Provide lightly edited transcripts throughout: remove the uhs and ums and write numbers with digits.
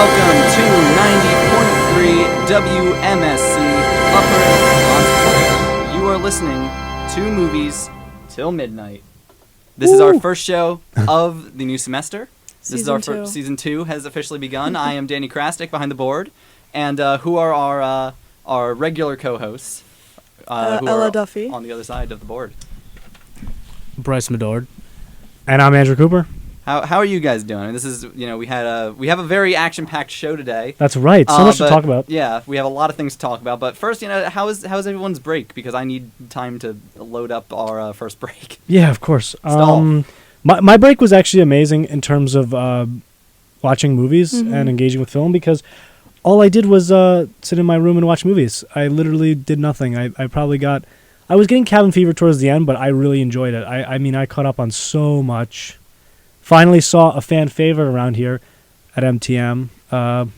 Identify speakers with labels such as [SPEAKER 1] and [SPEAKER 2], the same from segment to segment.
[SPEAKER 1] Welcome to 90.3 WMSC Upper Montclair. You are listening to Movies Till Midnight. This is our first show of the new semester. This is our first, season 2 has officially begun. I am Danny Krasnick behind the board, and who are our regular co-hosts?
[SPEAKER 2] Ella Duffy
[SPEAKER 1] on the other side of the board.
[SPEAKER 3] Bryce Medord.
[SPEAKER 4] And I'm Andrew Cooper.
[SPEAKER 1] How are you guys doing? This is, we have a very action-packed show today.
[SPEAKER 4] That's right. So much to talk about.
[SPEAKER 1] Yeah, we have a lot of things to talk about. But first, how is everyone's break? Because I need time to load up our first break.
[SPEAKER 4] Yeah, of course. My break was actually amazing in terms of watching movies and engaging with film, because all I did was sit in my room and watch movies. I literally did nothing. I was getting cabin fever towards the end, but I really enjoyed it. I mean, I caught up on so much. Finally saw a fan favorite around here at MTM,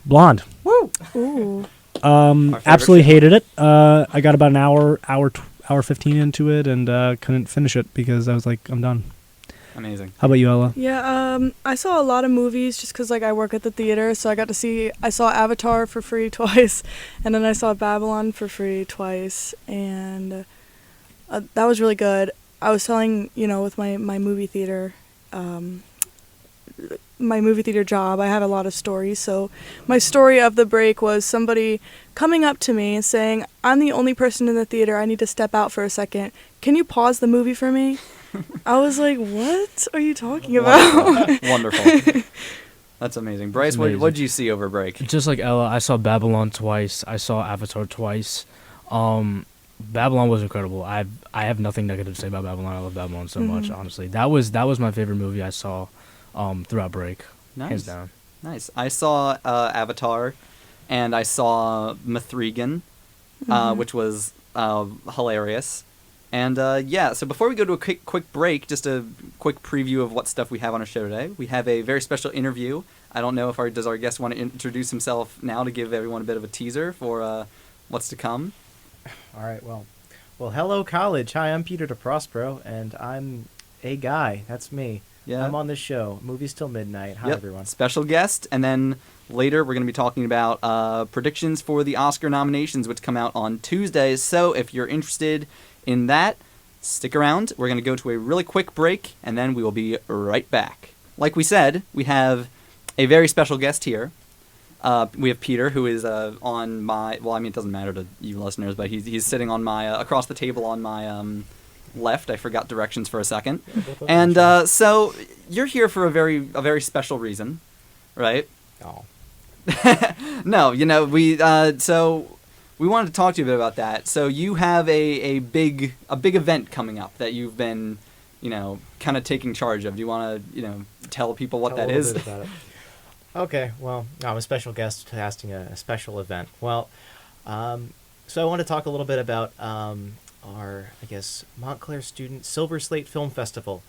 [SPEAKER 4] Blonde.
[SPEAKER 1] Woo!
[SPEAKER 2] Ooh.
[SPEAKER 4] Absolutely hated it. I got about an hour 15 into it and couldn't finish it because I was like, I'm done.
[SPEAKER 1] Amazing.
[SPEAKER 4] How about you, Ella?
[SPEAKER 2] Yeah, I saw a lot of movies just because I work at the theater, so I saw Avatar for free twice, and then I saw Babylon for free twice, and that was really good. I was telling, with my movie theater, my movie theater job, I have a lot of stories. So my story of the break was somebody coming up to me and saying, I'm the only person in the theater, I need to step out for a second. Can you pause the movie for me? I was like, what are you talking about?
[SPEAKER 1] Wonderful. That's amazing. Bryce, what did you see over break?
[SPEAKER 3] Just like Ella, I saw Babylon twice. I saw Avatar twice. Babylon was incredible. I have nothing negative to say about Babylon. I love Babylon so much, honestly. That was my favorite movie I saw throughout break.
[SPEAKER 1] Nice.
[SPEAKER 3] Hands down.
[SPEAKER 1] Nice. I saw Avatar, and I saw Mithrigan, which was hilarious. And so before we go to a quick break, just a quick preview of what stuff we have on our show today. We have a very special interview. I don't know if does our guest want to introduce himself now to give everyone a bit of a teaser for what's to come.
[SPEAKER 5] All right, well, hello, college. Hi, I'm Peter Di Prospero, and I'm a guy. That's me.
[SPEAKER 1] Yeah.
[SPEAKER 5] I'm on this show, Movies Till Midnight. Hi, everyone.
[SPEAKER 1] Special guest, and then later we're going to be talking about predictions for the Oscar nominations, which come out on Tuesdays. So if you're interested in that, stick around. We're going to go to a really quick break, and then we will be right back. Like we said, we have a very special guest here. We have Peter, who is on my... Well, I mean, it doesn't matter to you listeners, but he's sitting on my... across the table on my left. I forgot directions for a second. And so you're here for a very special reason, right?
[SPEAKER 5] Oh.
[SPEAKER 1] No, we... So we wanted to talk to you a bit about that. So you have a big event coming up that you've been, kind of taking charge of. Do you want to, tell people what that is?
[SPEAKER 5] Bit about it. Okay, well, I'm a special guest hosting a special event. Well, so I want to talk a little bit about our, Montclair student Silver Slate Film Festival.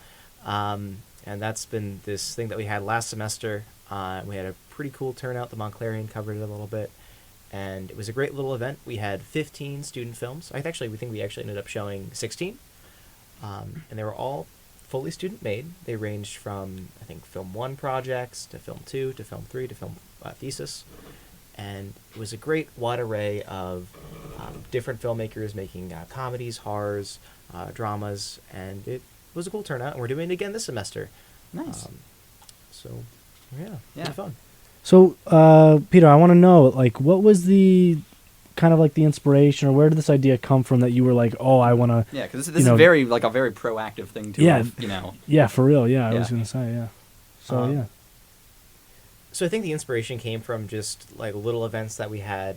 [SPEAKER 5] And that's been this thing that we had last semester. We had a pretty cool turnout. The Montclarian covered it a little bit. And it was a great little event. We had 15 student films. We think we actually ended up showing 16. And they were all fully student-made. They ranged from, I think, Film 1 projects to Film 2 to Film 3 to Film thesis. And it was a great wide array of different filmmakers making comedies, horrors, dramas, and it was a cool turnout. And we're doing it again this semester.
[SPEAKER 1] Nice.
[SPEAKER 5] Pretty fun.
[SPEAKER 4] So, Peter, I want to know, what was the kind of the inspiration, or where did this idea come from that you were like, oh, I want to...
[SPEAKER 1] Yeah, because this is a very proactive thing to have,
[SPEAKER 4] Yeah, for real, I was going to say, yeah. So, yeah.
[SPEAKER 5] So I think the inspiration came from just, little events that we had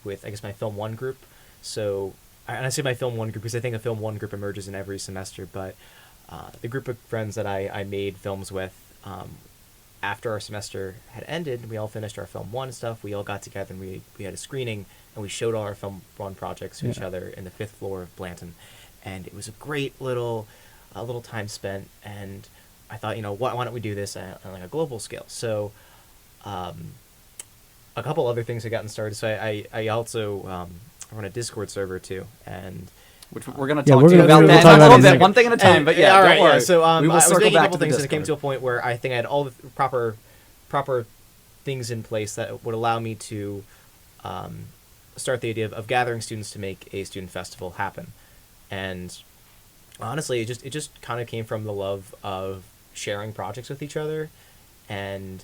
[SPEAKER 5] with, my Film 1 group. So, and I say my Film 1 group because I think a Film 1 group emerges in every semester, but the group of friends that I made films with... after our semester had ended, we all finished our Film 1 stuff. We all got together and we had a screening, and we showed all our Film 1 projects to each other in the 5th floor of Blanton. And it was a great little time spent, and I thought, why don't we do this on a global scale? So a couple other things had gotten started. So I also run a Discord server too, and...
[SPEAKER 1] Which we're going to talk to you about that in a little bit, one thing at a time, but
[SPEAKER 5] all right,
[SPEAKER 1] don't worry.
[SPEAKER 5] So
[SPEAKER 1] we will
[SPEAKER 5] I was
[SPEAKER 1] circle
[SPEAKER 5] making
[SPEAKER 1] back
[SPEAKER 5] a couple
[SPEAKER 1] to
[SPEAKER 5] things,
[SPEAKER 1] the
[SPEAKER 5] and it came to a point where I think I had all the proper things in place that would allow me to start the idea of gathering students to make a student festival happen. And honestly, it just kind of came from the love of sharing projects with each other, and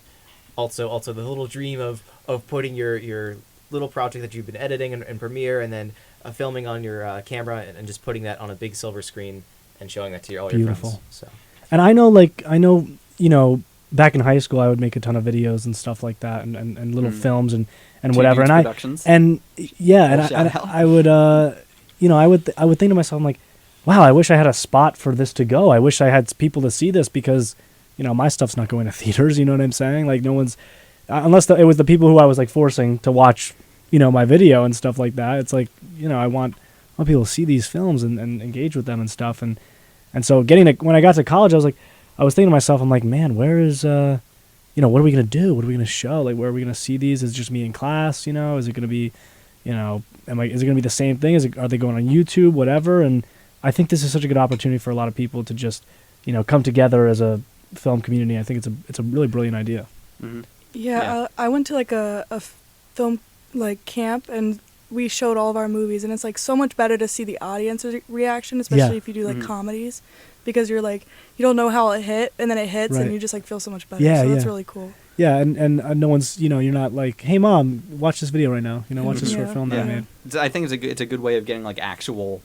[SPEAKER 5] also the little dream of putting your little project that you've been editing in Premiere, and then filming on your camera, and just putting that on a big silver screen and showing that to all your
[SPEAKER 4] Beautiful.
[SPEAKER 5] friends. So.
[SPEAKER 4] And I know, you know, back in high school, I would make a ton of videos and stuff like that, and little films and whatever. And
[SPEAKER 1] productions.
[SPEAKER 4] I would, you know, I would think to myself, I'm like, wow, I wish I had a spot for this to go. I wish I had people to see this, because, you know, my stuff's not going to theaters. You know what I'm saying? Like, no one's, unless it was the people who I was like forcing to watch, you know, my video and stuff like that. It's like, you know, I want people to see these films and engage with them and stuff. And so when I got to college, I was thinking to myself, I'm like, man, where is, you know, what are we going to do? What are we going to show? Like, where are we going to see these? Is it just me in class? You know, is it going to be, you know, is it going to be the same thing? Are they going on YouTube, whatever? And I think this is such a good opportunity for a lot of people to just, you know, come together as a film community. I think it's a really brilliant idea.
[SPEAKER 1] Mm-hmm.
[SPEAKER 2] Yeah, I went to like a film like camp, and we showed all of our movies, and it's like so much better to see the audience's reaction, especially if you do like comedies, because you're like, you don't know how it hit, and then it hits, and you just like feel so much better. So that's really cool.
[SPEAKER 4] Yeah, and no one's, you know, you're not like, hey mom, watch this video right now, you know, watch this short film that I made.
[SPEAKER 1] I think it's a good way of getting like actual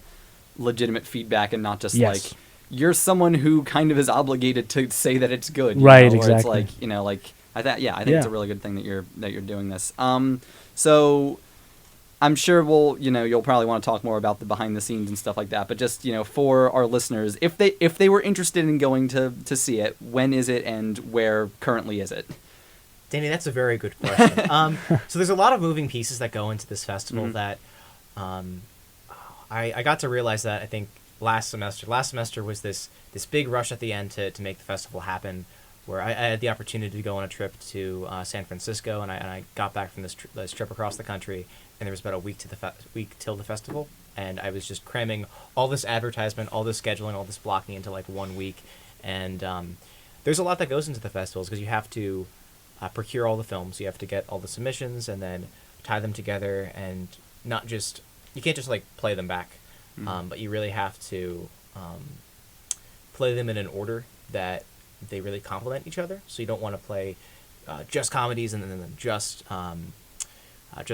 [SPEAKER 1] legitimate feedback, and not just like, you're someone who kind of is obligated to say that it's good,
[SPEAKER 4] right?
[SPEAKER 1] Know?
[SPEAKER 4] Exactly.
[SPEAKER 1] It's like, you know, like I think it's a really good thing that you're doing this. So I'm sure you'll probably want to talk more about the behind the scenes and stuff like that, but just, you know, for our listeners, if they were interested in going to see it, when is it and where currently is it?
[SPEAKER 5] Danny, that's a very good question. So there's a lot of moving pieces that go into this festival that I got to realize that, I think, last semester. Last semester was this big rush at the end to make the festival happen, where I had the opportunity to go on a trip to San Francisco, and I got back from this trip across the country, and there was about a week till the festival, and I was just cramming all this advertisement, all this scheduling, all this blocking into like 1 week, and there's a lot that goes into the festivals, because you have to procure all the films, you have to get all the submissions, and then tie them together, and you can't just like play them back, but you really have to play them in an order that they really complement each other. So you don't want to play just comedies and then just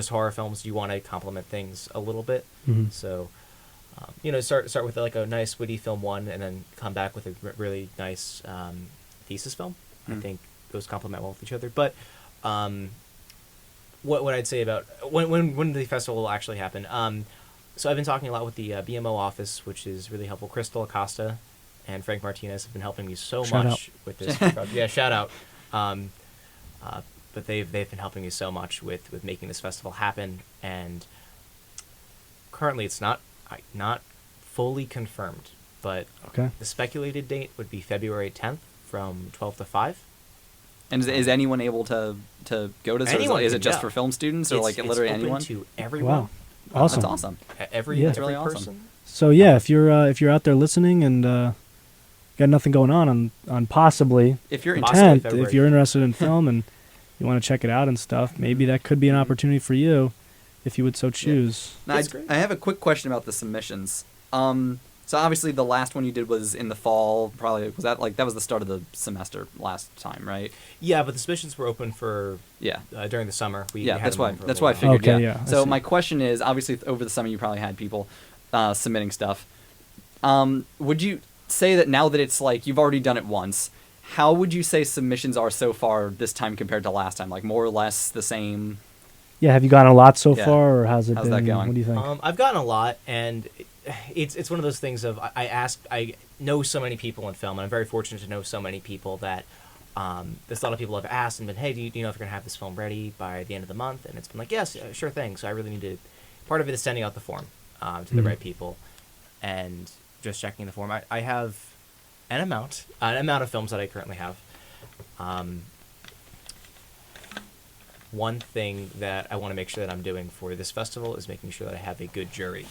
[SPEAKER 5] horror films. You want to complement things a little bit. So you know, start with like a nice witty film one, and then come back with a really nice thesis film. I think those complement well with each other. But what I'd say about when the festival will actually happen. So I've been talking a lot with the BMO office, which is really helpful. Crystal Acosta and Frank Martinez have been helping me so much with this. Yeah, shout out. But they've been helping me so much with making this festival happen. And currently, it's not fully confirmed, but the speculated date would be February 10th from 12 to 5.
[SPEAKER 1] And is anyone able to go to this? Or is it just for film students, or like literally anyone?
[SPEAKER 5] It's open to everyone.
[SPEAKER 4] Wow, awesome!
[SPEAKER 1] That's awesome.
[SPEAKER 5] Every
[SPEAKER 1] really
[SPEAKER 5] person.
[SPEAKER 1] awesome.
[SPEAKER 4] So if you're out there listening and got nothing going on possibly,
[SPEAKER 1] if you're
[SPEAKER 4] 10th, if you're interested in film and you want to check it out and stuff, maybe that could be an opportunity for you, if you would so choose.
[SPEAKER 1] Now, I have a quick question about the submissions. So obviously the last one you did was in the fall. Probably was that was the start of the semester last time, right?
[SPEAKER 5] Yeah, but the submissions were open for during the summer.
[SPEAKER 1] That's why I figured.
[SPEAKER 4] Okay,
[SPEAKER 1] So my question is, obviously over the summer you probably had people submitting stuff. Would you say that now that it's like you've already done it once, how would you say submissions are so far this time compared to last time? Like more or less the same?
[SPEAKER 4] Yeah, have you gotten a lot so far, or how's
[SPEAKER 1] that going?
[SPEAKER 4] What do you think?
[SPEAKER 5] I've gotten a lot, and it's one of those things of I know so many people in film, and I'm very fortunate to know so many people that there's a lot of people have asked and been, hey, do you know if you're going to have this film ready by the end of the month? And it's been like, yes, sure thing. So I really need to, part of it is sending out the form to the right people and just checking the form. I have an amount of films that I currently have. One thing that I want to make sure that I'm doing for this festival is making sure that I have a good jury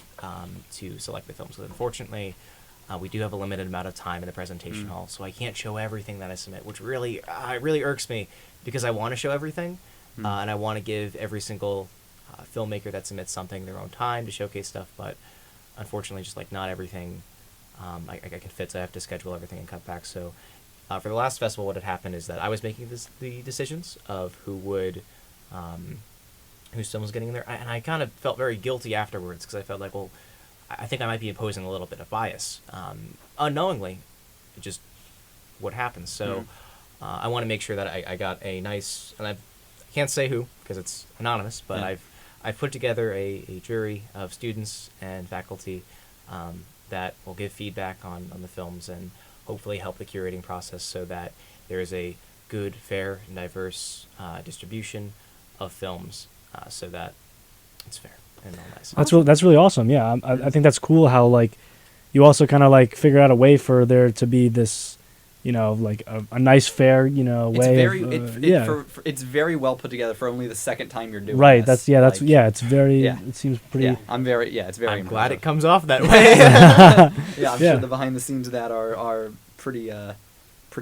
[SPEAKER 5] to select the films. So unfortunately, we do have a limited amount of time in the presentation hall, so I can't show everything that I submit, which really irks me, because I want to show everything, and I want to give every single filmmaker that submits something their own time to showcase stuff, but unfortunately, just like not everything I can fit, so I have to schedule everything and cut back. So for the last festival, what had happened is that I was making the decisions of whose film was getting in there, and I kind of felt very guilty afterwards because I felt like, well, I think I might be imposing a little bit of bias unknowingly, just what happens. So I want to make sure that I got a nice, and I can't say who because it's anonymous, but I've put together a jury of students and faculty that will give feedback on the films and hopefully help the curating process so that there is a good, fair, and diverse distribution of films so that it's fair and all nice.
[SPEAKER 4] That's really awesome. Yeah, I think that's cool how like you also kind of like figure out a way for there to be this, like a nice fair,
[SPEAKER 1] it's very well put together for only the second time you're doing
[SPEAKER 4] right.
[SPEAKER 1] this.
[SPEAKER 4] It's very.
[SPEAKER 1] Yeah.
[SPEAKER 4] It seems pretty.
[SPEAKER 1] Yeah, it's very.
[SPEAKER 5] I'm
[SPEAKER 1] impressive.
[SPEAKER 5] glad it comes off that way.
[SPEAKER 1] I'm sure the behind the scenes of that are pretty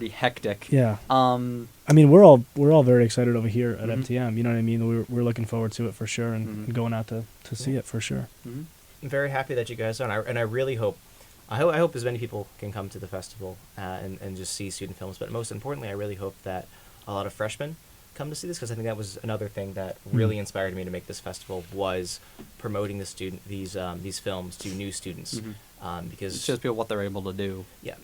[SPEAKER 1] hectic.
[SPEAKER 4] Yeah. I mean, we're all very excited over here at MTM. You know what I mean? We're looking forward to it for sure, and going out to see it for sure.
[SPEAKER 5] I'm very happy that you guys are, and I really hope. I hope as many people can come to the festival and just see student films, but most importantly, I really hope that a lot of freshmen come to see this, because I think that was another thing that really inspired me to make this festival, was promoting these films to new students, because
[SPEAKER 1] it shows people what they're able to do.
[SPEAKER 5] Yeah.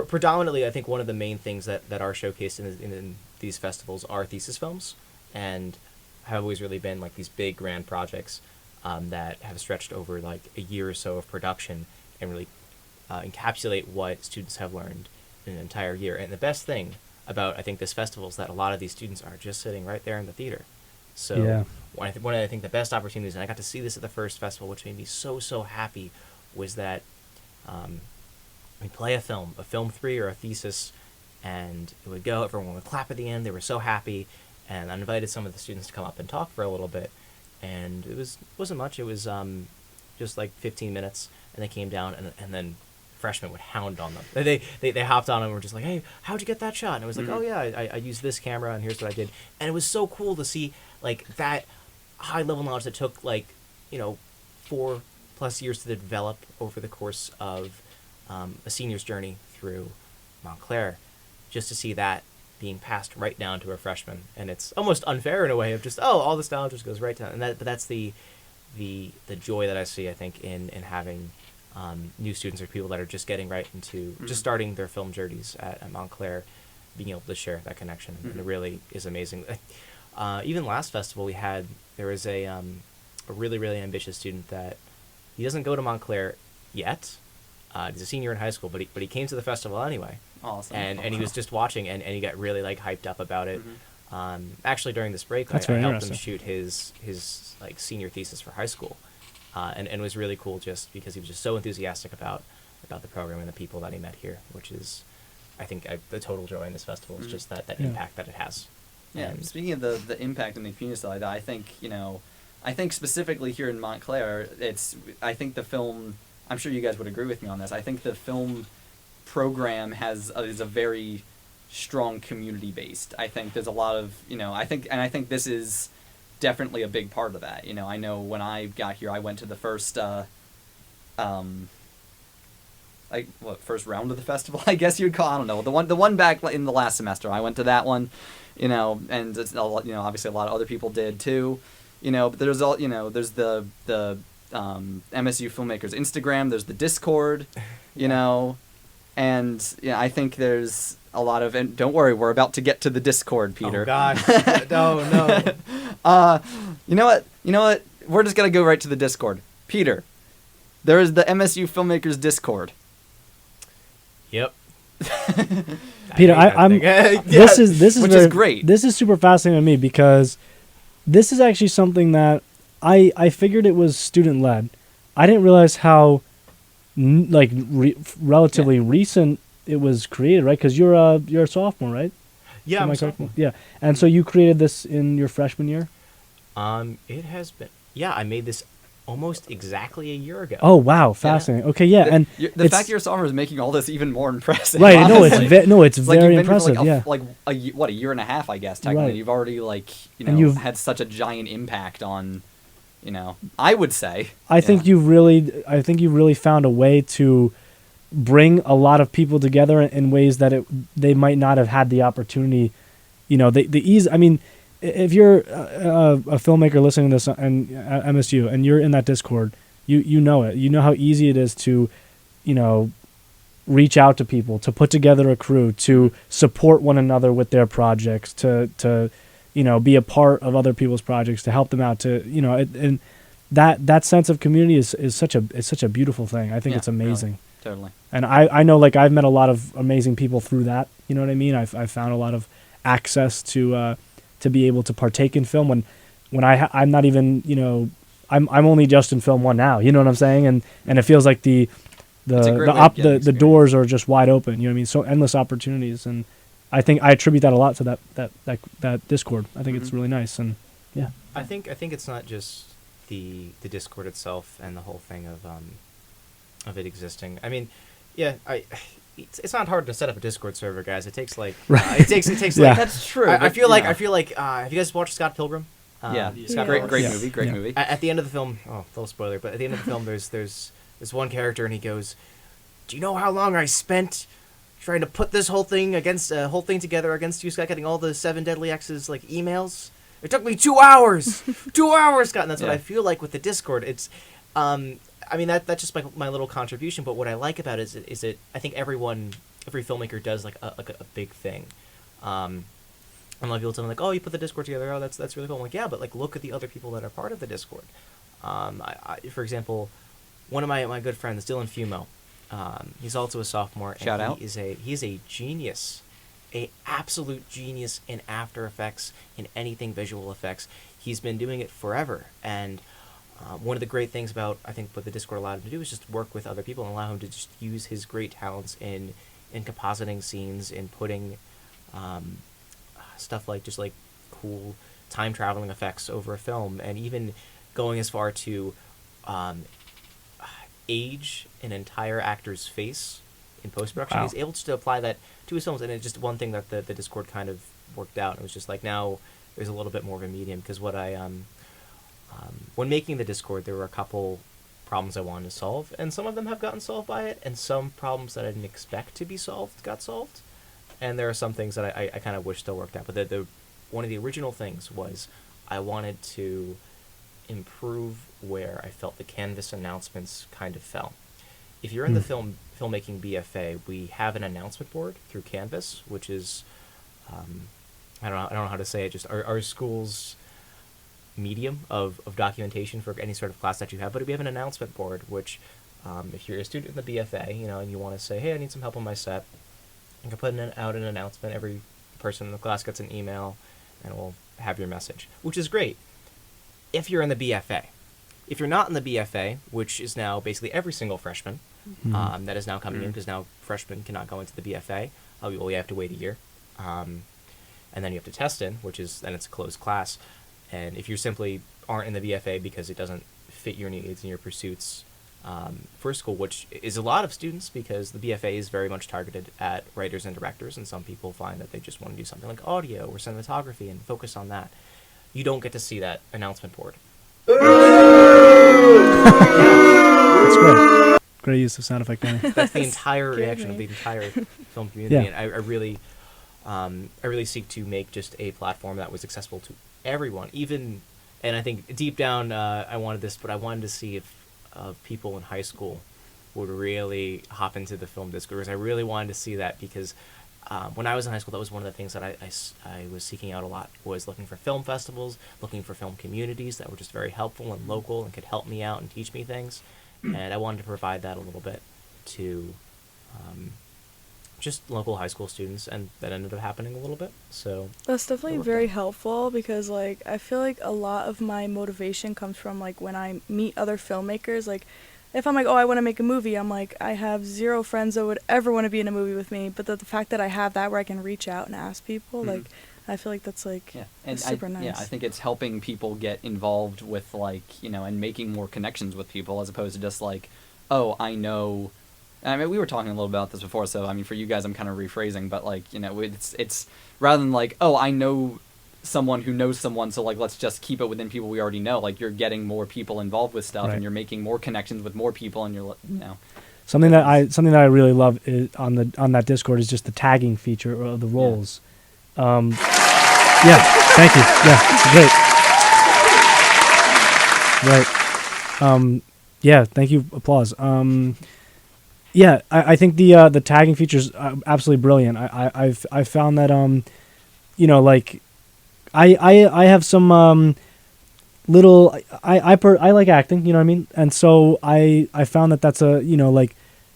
[SPEAKER 5] Predominantly, I think one of the main things that are showcased in these festivals are thesis films, and have always really been like these big grand projects that have stretched over like a year or so of production and really encapsulate what students have learned in an entire year. And the best thing about, I think, this festival is that a lot of these students are just sitting right there in the theater. So one of the best opportunities, and I got to see this at the first festival, which made me so happy, was that we play a film 3 or a thesis, and it would go, everyone would clap at the end, they were so happy, and I invited some of the students to come up and talk for a little bit, and wasn't much, it was just like 15 minutes, and they came down, and then freshmen would hound on them. They hopped on and were just like, hey, how'd you get that shot? And it was like, oh yeah, I used this camera, and here's what I did. And it was so cool to see like that high level knowledge that took like 4+ years to develop over the course of a senior's journey through Montclair, just to see that being passed right down to a freshman. And it's almost unfair in a way of just, all this knowledge just goes right down. But that's the joy that I see, I think, in having new students or people that are just getting right into just starting their film journeys at Montclair, being able to share that connection. And it really is amazing. Even last festival there was a really, really ambitious student that he doesn't go to Montclair yet. He's a senior in high school, but he came to the festival anyway.
[SPEAKER 1] Awesome.
[SPEAKER 5] And he was just watching, and he got really like hyped up about it. Actually, during this break, I helped him shoot his like senior thesis for high school. And it was really cool just because he was just so enthusiastic about the program and the people that he met here, which is, I think, the total joy in this festival is just that impact that it has.
[SPEAKER 1] Yeah. And speaking of the impact on the community side, I think specifically here in Montclair, I think the film, I'm sure you guys would agree with me on this, I think the film program is a very strong community based. I think there's a lot of, I think this is definitely a big part of that. I know when I got here, I went to the first first round of the festival, I guess you'd call, I don't know, the one back in the last semester. I went to that one, and it's obviously a lot of other people did too, but there's there's the MSU Filmmakers Instagram, there's the Discord, and I think there's a lot of, and don't worry, we're about to get to the Discord, Peter.
[SPEAKER 5] Oh gosh, no.
[SPEAKER 1] You know what? We're just gonna go right to the Discord. Peter, there is the MSU Filmmakers Discord.
[SPEAKER 5] Yep.
[SPEAKER 4] Peter, I'm. This is
[SPEAKER 1] is great.
[SPEAKER 4] This is super fascinating to me because this is actually something that I figured it was student led. I didn't realize how relatively recent it was created, right? Because you're a sophomore, right?
[SPEAKER 5] Yeah, I'm a sophomore.
[SPEAKER 4] Yeah, and so you created this in your freshman year.
[SPEAKER 5] It has been. Yeah, I made this almost exactly a year ago.
[SPEAKER 4] Oh wow, fascinating. Okay, yeah, and
[SPEAKER 1] The fact you're a sophomore is making all this even more impressive.
[SPEAKER 4] right. No,
[SPEAKER 1] honestly.
[SPEAKER 4] it's
[SPEAKER 1] Like,
[SPEAKER 4] very
[SPEAKER 1] you've been here for,
[SPEAKER 4] impressive.
[SPEAKER 1] like, a year and a half, I guess. Technically,
[SPEAKER 4] Right.
[SPEAKER 1] you've already
[SPEAKER 4] And you've-
[SPEAKER 1] had such a giant impact on, I would say.
[SPEAKER 4] I think you've really found a way to bring a lot of people together in ways that they might not have had the opportunity. The ease. I mean, if you're a filmmaker listening to this and at MSU and you're in that Discord, you know it. You know how easy it is to, reach out to people, to put together a crew, to support one another with their projects, to be a part of other people's projects, to help them out, and that sense of community is such a beautiful thing. I think it's amazing.
[SPEAKER 1] Really. Totally.
[SPEAKER 4] And I know, like, I've met a lot of amazing people through that. You know what I mean? I've found a lot of access to be able to partake in film when I'm not even, I'm only just in film one now. You know what I'm saying? And it feels like the doors are just wide open. You know what I mean? So endless opportunities, and I think I attribute that a lot to that Discord. I think it's really nice, and yeah.
[SPEAKER 5] I think it's not just the Discord itself and the whole thing of it existing. I mean, yeah, it's not hard to set up a Discord server, guys. It takes like it takes
[SPEAKER 4] Yeah.
[SPEAKER 5] like
[SPEAKER 1] That's true.
[SPEAKER 5] I
[SPEAKER 1] but,
[SPEAKER 5] feel like have you guys watched Scott Pilgrim? Scott
[SPEAKER 1] Great
[SPEAKER 5] Pilgrim?
[SPEAKER 1] movie. Great
[SPEAKER 4] Yeah.
[SPEAKER 1] movie.
[SPEAKER 5] At the end of the film, little spoiler, but at the end of the film, there's this one character, and he goes, "Do you know how long I spent trying to put this whole thing together against you, Scott? Getting all the 7 Deadly X's like emails. It took me 2 hours, 2 hours, Scott." And that's what I feel like with the Discord. It's, I mean that's just my little contribution. But what I like about it is it I think every filmmaker does like a big thing. And a lot of people tell me, like, "Oh, you put the Discord together. Oh, that's really cool." I'm like, "Yeah, but like look at the other people that are part of the Discord." For example, one of my good friends, Dylan Fumo, he's also a sophomore.
[SPEAKER 1] Shout out.
[SPEAKER 5] He's a genius, a absolute genius in After Effects, in anything visual effects. He's been doing it forever, and one of the great things about, I think, what the Discord allowed him to do is just work with other people and allow him to just use his great talents in compositing scenes, in putting stuff like just like cool time traveling effects over a film, and even going as far to age an entire actor's face in post-production.
[SPEAKER 4] Wow.
[SPEAKER 5] He's able to apply that to his films, and it's just one thing that the Discord kind of worked out. It was just like, now there's a little bit more of a medium, because what I when making the Discord, there were a couple problems I wanted to solve, and some of them have gotten solved by it, and some problems that I didn't expect to be solved got solved, and there are some things that I kind of wish still worked out. But the one of the original things was I wanted to improve where I felt the Canvas announcements kind of fell. If you're in the filmmaking BFA, we have an announcement board through Canvas, which is I don't know how to say it, just our school's medium of documentation for any sort of class that you have. But we have an announcement board, which if you're a student in the BFA, and you want to say, "Hey, I need some help on my set," you can put out an announcement. Every person in the class gets an email, and we'll have your message, which is great if you're in the BFA. If you're not in the BFA, which is now basically every single freshman that is now coming in, because now freshmen cannot go into the BFA, you have to wait a year, and then you have to test in, then it's a closed class. And if you simply aren't in the BFA because it doesn't fit your needs and your pursuits for school, which is a lot of students, because the BFA is very much targeted at writers and directors, and some people find that they just want to do something like audio or cinematography and focus on that. You don't get to see that announcement board.
[SPEAKER 4] That's great. Great use of sound effect, Danny.
[SPEAKER 5] That's the entire reaction of the entire film community,
[SPEAKER 4] Yeah.
[SPEAKER 5] and I really seek to make just a platform that was accessible to everyone. Even, and I think deep down, I wanted this, but I wanted to see if people in high school would really hop into the film Discord, because I really wanted to see that, because when I was in high school, that was one of the things that I was seeking out a lot, was looking for film festivals, looking for film communities that were just very helpful and local and could help me out and teach me things. And I wanted to provide that a little bit to just local high school students, and that ended up happening a little bit. So
[SPEAKER 2] That's definitely very helpful, because like I feel like a lot of my motivation comes from like when I meet other filmmakers. Like if I'm like, oh, I want to make a movie, I'm like, I have 0 friends that would ever want to be in a movie with me, but the fact that I have that where I can reach out and ask people, like I feel like that's like
[SPEAKER 1] and
[SPEAKER 2] super nice.
[SPEAKER 1] I think it's helping people get involved with like and making more connections with people as opposed to just like, oh, I know. I mean, we were talking a little about this before, so I mean, for you guys, I'm kind of rephrasing, but like it's rather than like, oh, I know someone who knows someone, so like let's just keep it within people we already know. Like you're getting more people involved with stuff,
[SPEAKER 4] Right.
[SPEAKER 1] and you're making more connections with more people, and you're
[SPEAKER 4] Something that I really love is on that Discord is just the tagging feature of the roles. Yeah, thank you. Yeah, great. Right. Yeah, thank you. Applause. Yeah, I think the tagging feature is absolutely brilliant. I've found that like I have some little I like acting, you know what I mean, and so I found that that's a like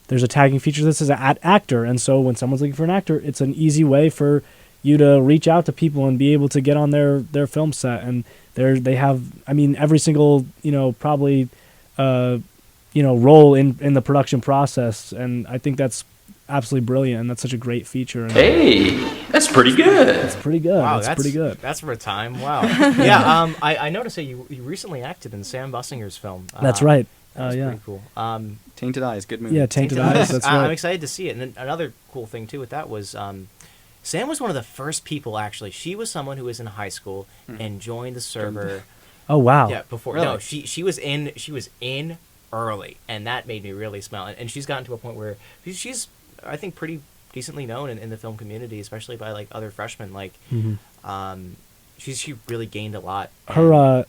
[SPEAKER 4] there's a tagging feature that says actor, and so when someone's looking for an actor, it's an easy way for you to reach out to people and be able to get on their film set, and they have every single probably role in the production process, and I think that's absolutely brilliant, and that's such a great feature. And
[SPEAKER 6] hey, that's pretty good.
[SPEAKER 4] It's pretty good.
[SPEAKER 5] Wow,
[SPEAKER 4] that's pretty good.
[SPEAKER 5] That's for a time. Wow. Yeah. I noticed that you recently acted in Sam Bussinger's film.
[SPEAKER 4] That's right.
[SPEAKER 5] That was
[SPEAKER 4] Yeah.
[SPEAKER 5] pretty cool.
[SPEAKER 1] Tainted Eyes, good movie.
[SPEAKER 4] Yeah, Tainted Eyes. That's right.
[SPEAKER 5] I'm excited to see it. And then another cool thing too with that was Sam was one of the first people actually. She was someone who was in high school and joined the server.
[SPEAKER 4] Oh wow.
[SPEAKER 5] Yeah, before
[SPEAKER 1] Really?
[SPEAKER 5] no, she was in early, and that made me really smile. And she's gotten to a point where she's I think pretty decently known in the film community, especially by like other freshmen. Like, she really gained a lot.
[SPEAKER 4] Her, I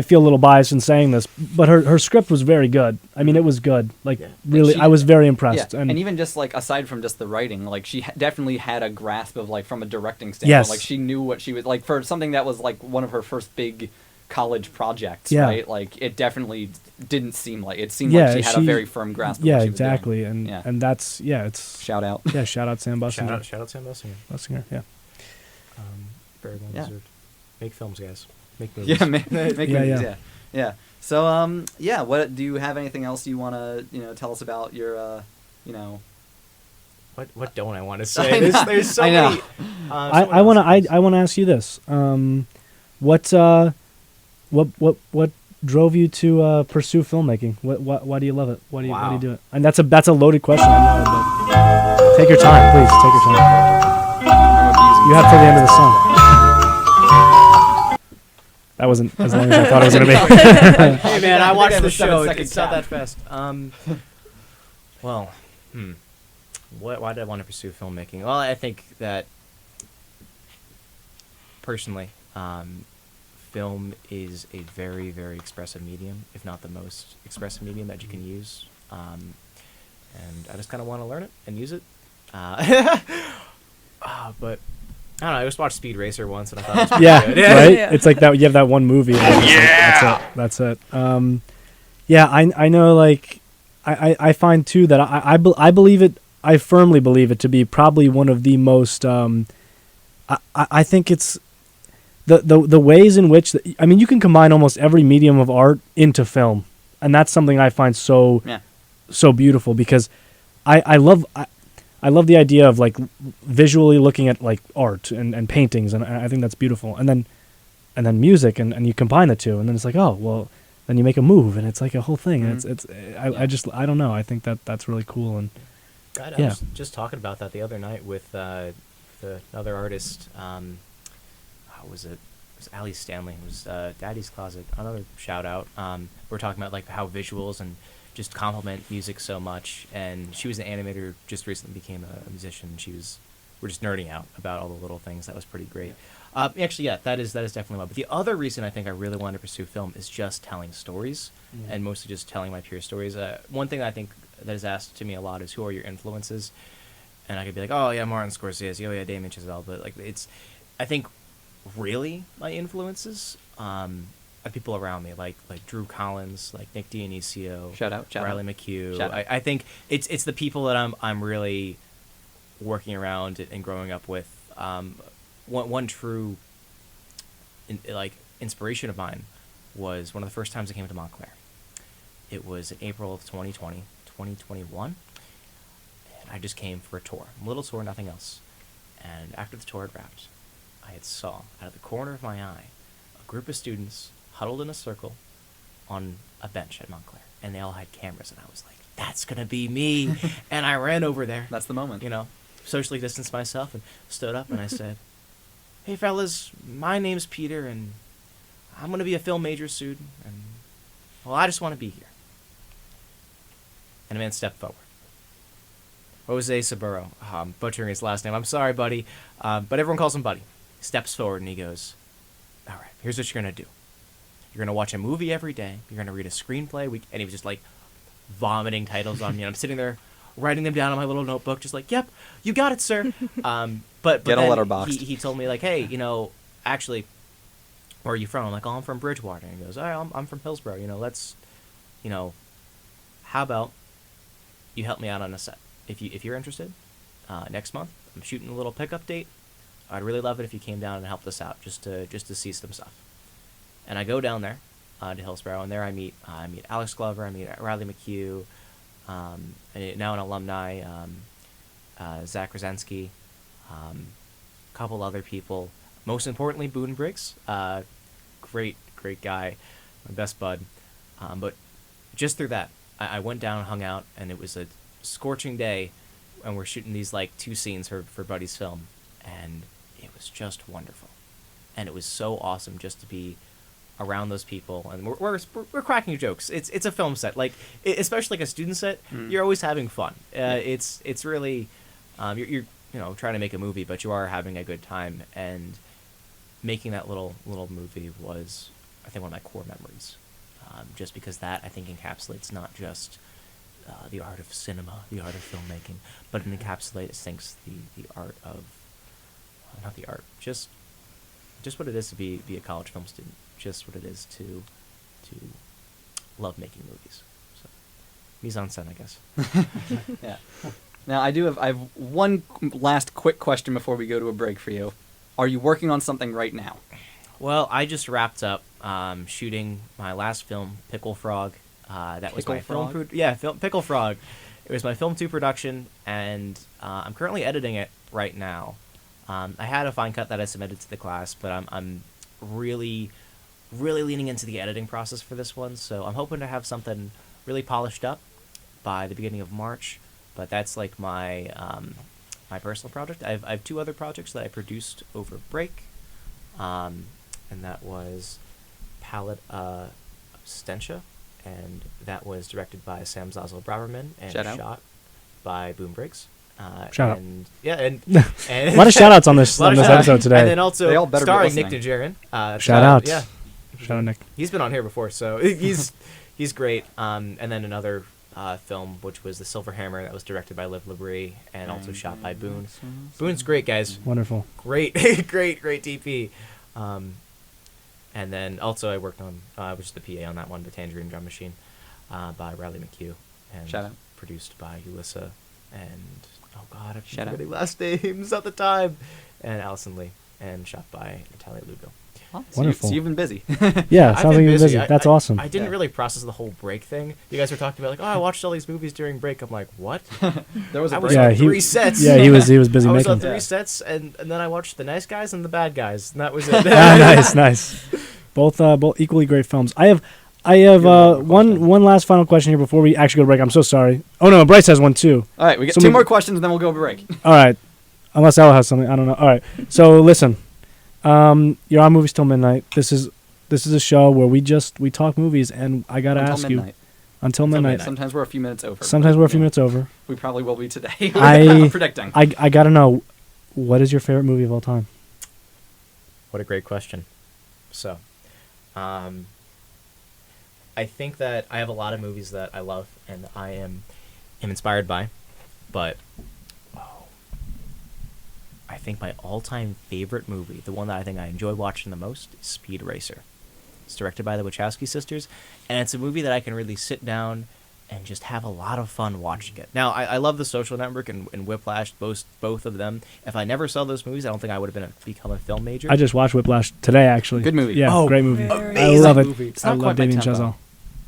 [SPEAKER 4] feel a little biased in saying this, but her script was very good. I mean, it was good. Like, really, I was very impressed.
[SPEAKER 1] Yeah, and even just like aside from just the writing, like she definitely had a grasp of like from a directing standpoint.
[SPEAKER 4] Yes.
[SPEAKER 1] Like she knew what she was like for something that was like one of her first big college projects,
[SPEAKER 4] Yeah.
[SPEAKER 1] right? Like it definitely didn't seem like it seemed like she had a very firm grasp of what she was doing.
[SPEAKER 4] exactly, and that's it's
[SPEAKER 1] Shout out.
[SPEAKER 4] yeah, shout out Sam Bussinger.
[SPEAKER 5] Shout out Sam Bussinger.
[SPEAKER 4] Bussinger, yeah.
[SPEAKER 5] Very well
[SPEAKER 1] Yeah.
[SPEAKER 5] deserved. Make films, guys. Make movies.
[SPEAKER 1] Yeah, make movies,
[SPEAKER 4] yeah.
[SPEAKER 1] yeah. So what do you have anything else you want to tell us about your
[SPEAKER 5] What don't I want to say? There's so
[SPEAKER 1] I know.
[SPEAKER 5] many.
[SPEAKER 4] I want to ask you this. What drove you to pursue filmmaking? Why do you love it? Why do you do it? And that's a loaded question, I know, but take your time, please. Take your time. You have till the end of the song. That wasn't as long as I thought it was going to be.
[SPEAKER 5] Hey man, I watched the show.
[SPEAKER 1] 7-second
[SPEAKER 5] It's not
[SPEAKER 1] cap.
[SPEAKER 5] that fast. Well, why did I want to pursue filmmaking? Well, I think that personally, film is a very, very expressive medium, if not the most expressive medium that you can use. And I just kind of want to learn it and use it. But I don't know. I just watched Speed Racer once, and I thought it was pretty
[SPEAKER 4] Yeah,
[SPEAKER 5] good.
[SPEAKER 4] right.
[SPEAKER 2] Yeah.
[SPEAKER 4] It's like that. You have that one movie. And that's it. Yeah, I know. Like, I find too that I believe it. I firmly believe it to be probably one of the most. I think it's the ways in which you can combine almost every medium of art into film, and that's something I find so beautiful because I love the idea of like visually looking at like art and paintings, and I think that's beautiful. And then music, and you combine the two, and then it's like, oh well, then you make a move, and it's like a whole thing. And I don't know. I think that's really cool. And
[SPEAKER 5] God, I was just talking about that the other night with another artist. How was it? It was Ali Stanley. It was Daddy's Closet. Another shout out. We're talking about like how visuals and just complement music so much. And she was an animator who just recently became a musician. We're just nerding out about all the little things. That was pretty great. Actually, yeah, that is definitely one. But the other reason I think I really wanted to pursue film is just telling stories, and mostly just telling my peer stories. One thing I think that is asked to me a lot is who are your influences, and I could be like, oh yeah, Martin Scorsese, oh yeah, Damien Chazelle, but like I think really my influences are people around me, like Drew Collins, like Nick Dionisio,
[SPEAKER 1] Shout out.
[SPEAKER 5] Riley McHugh.
[SPEAKER 1] Shout out.
[SPEAKER 5] I think it's the people that I'm really working around and growing up with. One true inspiration of mine was one of the first times I came to Montclair. It was in April of 2021, and I just came for a tour, a little tour, nothing else. And after the tour had wrapped, I had saw out of the corner of my eye a group of students huddled in a circle on a bench at Montclair, and they all had cameras, and I was like, that's gonna be me. And I ran over there,
[SPEAKER 1] That's the moment.
[SPEAKER 5] Socially distanced myself and stood up, and I said, hey fellas, my name's Peter, and I'm gonna be a film major soon, and well, I just want to be here. And a man stepped forward. Jose Saburo, butchering his last name. I'm sorry, buddy, but everyone calls him Buddy. He steps forward and he goes, all right, here's what you're going to do. You're going to watch a movie every day. You're going to read a screenplay. And he was just like vomiting titles on me. And I'm sitting there writing them down on my little notebook, just like, yep, you got it, sir. But
[SPEAKER 1] Get a
[SPEAKER 5] then
[SPEAKER 1] letterbox.
[SPEAKER 5] He told me, like, hey, actually, where are you from? I'm like, oh, I'm from Bridgewater. And he goes, all right, I'm from Hillsborough. How about you help me out on a set? If you're interested, next month I'm shooting a little pickup date. I'd really love it if you came down and helped us out, just to see some stuff. And I go down there to Hillsborough, and there I meet Alex Glover, I meet Riley McHugh, and now an alumni, Zach Krasinski, a couple other people. Most importantly, Boone Briggs, great guy, my best bud. But just through that, I went down and hung out, and it was a scorching day, and we're shooting these like 2 scenes for Buddy's film, and it was just wonderful, and it was so awesome just to be around those people, and we're cracking jokes. It's a film set, like especially like a student set. You're always having fun. It's really you're trying to make a movie, but you are having a good time, and making that little movie was, I think, one of my core memories. Just because that, I think, encapsulates not just the art of cinema, the art of filmmaking, but it encapsulates, the art of, not the art, just what it is to be a college film student, just what it is to love making movies. So, mise en scène, I guess.
[SPEAKER 1] Yeah. Now, I have one last quick question before we go to a break for you. Are you working on something right now?
[SPEAKER 5] Well, I just wrapped up shooting my last film, Pickle Frog. That was
[SPEAKER 1] Pickle
[SPEAKER 5] my
[SPEAKER 1] Frog?
[SPEAKER 5] film. Pickle Frog. It was my film 2 production, and I'm currently editing it right now. I had a fine cut that I submitted to the class, but I'm really leaning into the editing process for this one. So I'm hoping to have something really polished up by the beginning of March. But that's like my my personal project. I have 2 other projects that I produced over break. And that was Palette Abstentia, and that was directed by Sam Zazel Braverman and
[SPEAKER 1] Shout out.
[SPEAKER 5] shot by Boone Briggs.
[SPEAKER 4] Shout out.
[SPEAKER 5] Yeah, and
[SPEAKER 4] A lot of shout outs on this episode today.
[SPEAKER 5] And then
[SPEAKER 1] They all
[SPEAKER 5] also
[SPEAKER 1] better be
[SPEAKER 5] starring Nick
[SPEAKER 1] listening.
[SPEAKER 5] Najarin.
[SPEAKER 4] Shout out.
[SPEAKER 5] Yeah,
[SPEAKER 4] Shout out, Nick.
[SPEAKER 5] he's been on here before, so he's great. And then another film, which was The Silver Hammer, that was directed by Liv Labrie and also shot by Boone. Boone's great, guys.
[SPEAKER 4] Wonderful.
[SPEAKER 5] Great DP. And then also I worked on, which is the PA on that one, the Tangerine Drum Machine, by Riley McHugh, and
[SPEAKER 1] Shout out.
[SPEAKER 5] produced by Ulissa and, oh God, I'm
[SPEAKER 1] Shout out.
[SPEAKER 5] forgetting last names at the time, and Allison Lee, and shot by Natalia Lugo.
[SPEAKER 4] Wonderful.
[SPEAKER 1] So you've been busy.
[SPEAKER 4] Yeah,
[SPEAKER 5] I've
[SPEAKER 4] sounds like
[SPEAKER 5] been
[SPEAKER 4] you're busy. That's awesome.
[SPEAKER 5] I didn't really process the whole break thing. You guys were talking about, like, oh, I watched all these movies during break. I'm like, what?
[SPEAKER 1] There was a
[SPEAKER 5] I
[SPEAKER 1] break.
[SPEAKER 5] was
[SPEAKER 4] Yeah,
[SPEAKER 5] on
[SPEAKER 4] he-
[SPEAKER 5] 3 sets.
[SPEAKER 4] Yeah, he was busy
[SPEAKER 5] I was
[SPEAKER 4] making.
[SPEAKER 5] on 3 sets, and then I watched The Nice Guys and The Bad Guys, and that was it.
[SPEAKER 4] Nice. Both equally great films. I have one last final question here before we actually go to break. I'm so sorry. Oh no, Bryce has one too.
[SPEAKER 1] All right, we get
[SPEAKER 4] So
[SPEAKER 1] 2
[SPEAKER 4] we-
[SPEAKER 1] more questions, and then we'll go to break.
[SPEAKER 4] All right, unless Al has something. I don't know. All right. So listen, you're on Movies Till Midnight. This is a show where we talk movies, and I gotta
[SPEAKER 1] Until
[SPEAKER 4] ask
[SPEAKER 1] midnight.
[SPEAKER 4] you until midnight.
[SPEAKER 1] Sometimes we're a few minutes over.
[SPEAKER 4] Sometimes we're a few
[SPEAKER 1] Yeah.
[SPEAKER 4] minutes over.
[SPEAKER 1] We probably will be today.
[SPEAKER 4] I-
[SPEAKER 1] predicting.
[SPEAKER 4] I gotta know, what is your favorite movie of all time?
[SPEAKER 5] What a great question. So, I think that I have a lot of movies that I love and I am inspired by, but I think my all-time favorite movie, the one that I think I enjoy watching the most, is Speed Racer. It's directed by the Wachowski sisters, and it's a movie that I can really sit down and just have a lot of fun watching it. Now, I love The Social Network and Whiplash, both of them. If I never saw those movies, I don't think I would have become a film major.
[SPEAKER 4] I just watched Whiplash today, actually.
[SPEAKER 1] Good movie.
[SPEAKER 4] Yeah,
[SPEAKER 5] Oh,
[SPEAKER 4] great movie.
[SPEAKER 2] very
[SPEAKER 4] I love it.
[SPEAKER 5] movie.
[SPEAKER 1] It's
[SPEAKER 4] I
[SPEAKER 1] not
[SPEAKER 4] love
[SPEAKER 1] quite my
[SPEAKER 4] Damien
[SPEAKER 1] tempo.
[SPEAKER 4] Chazelle.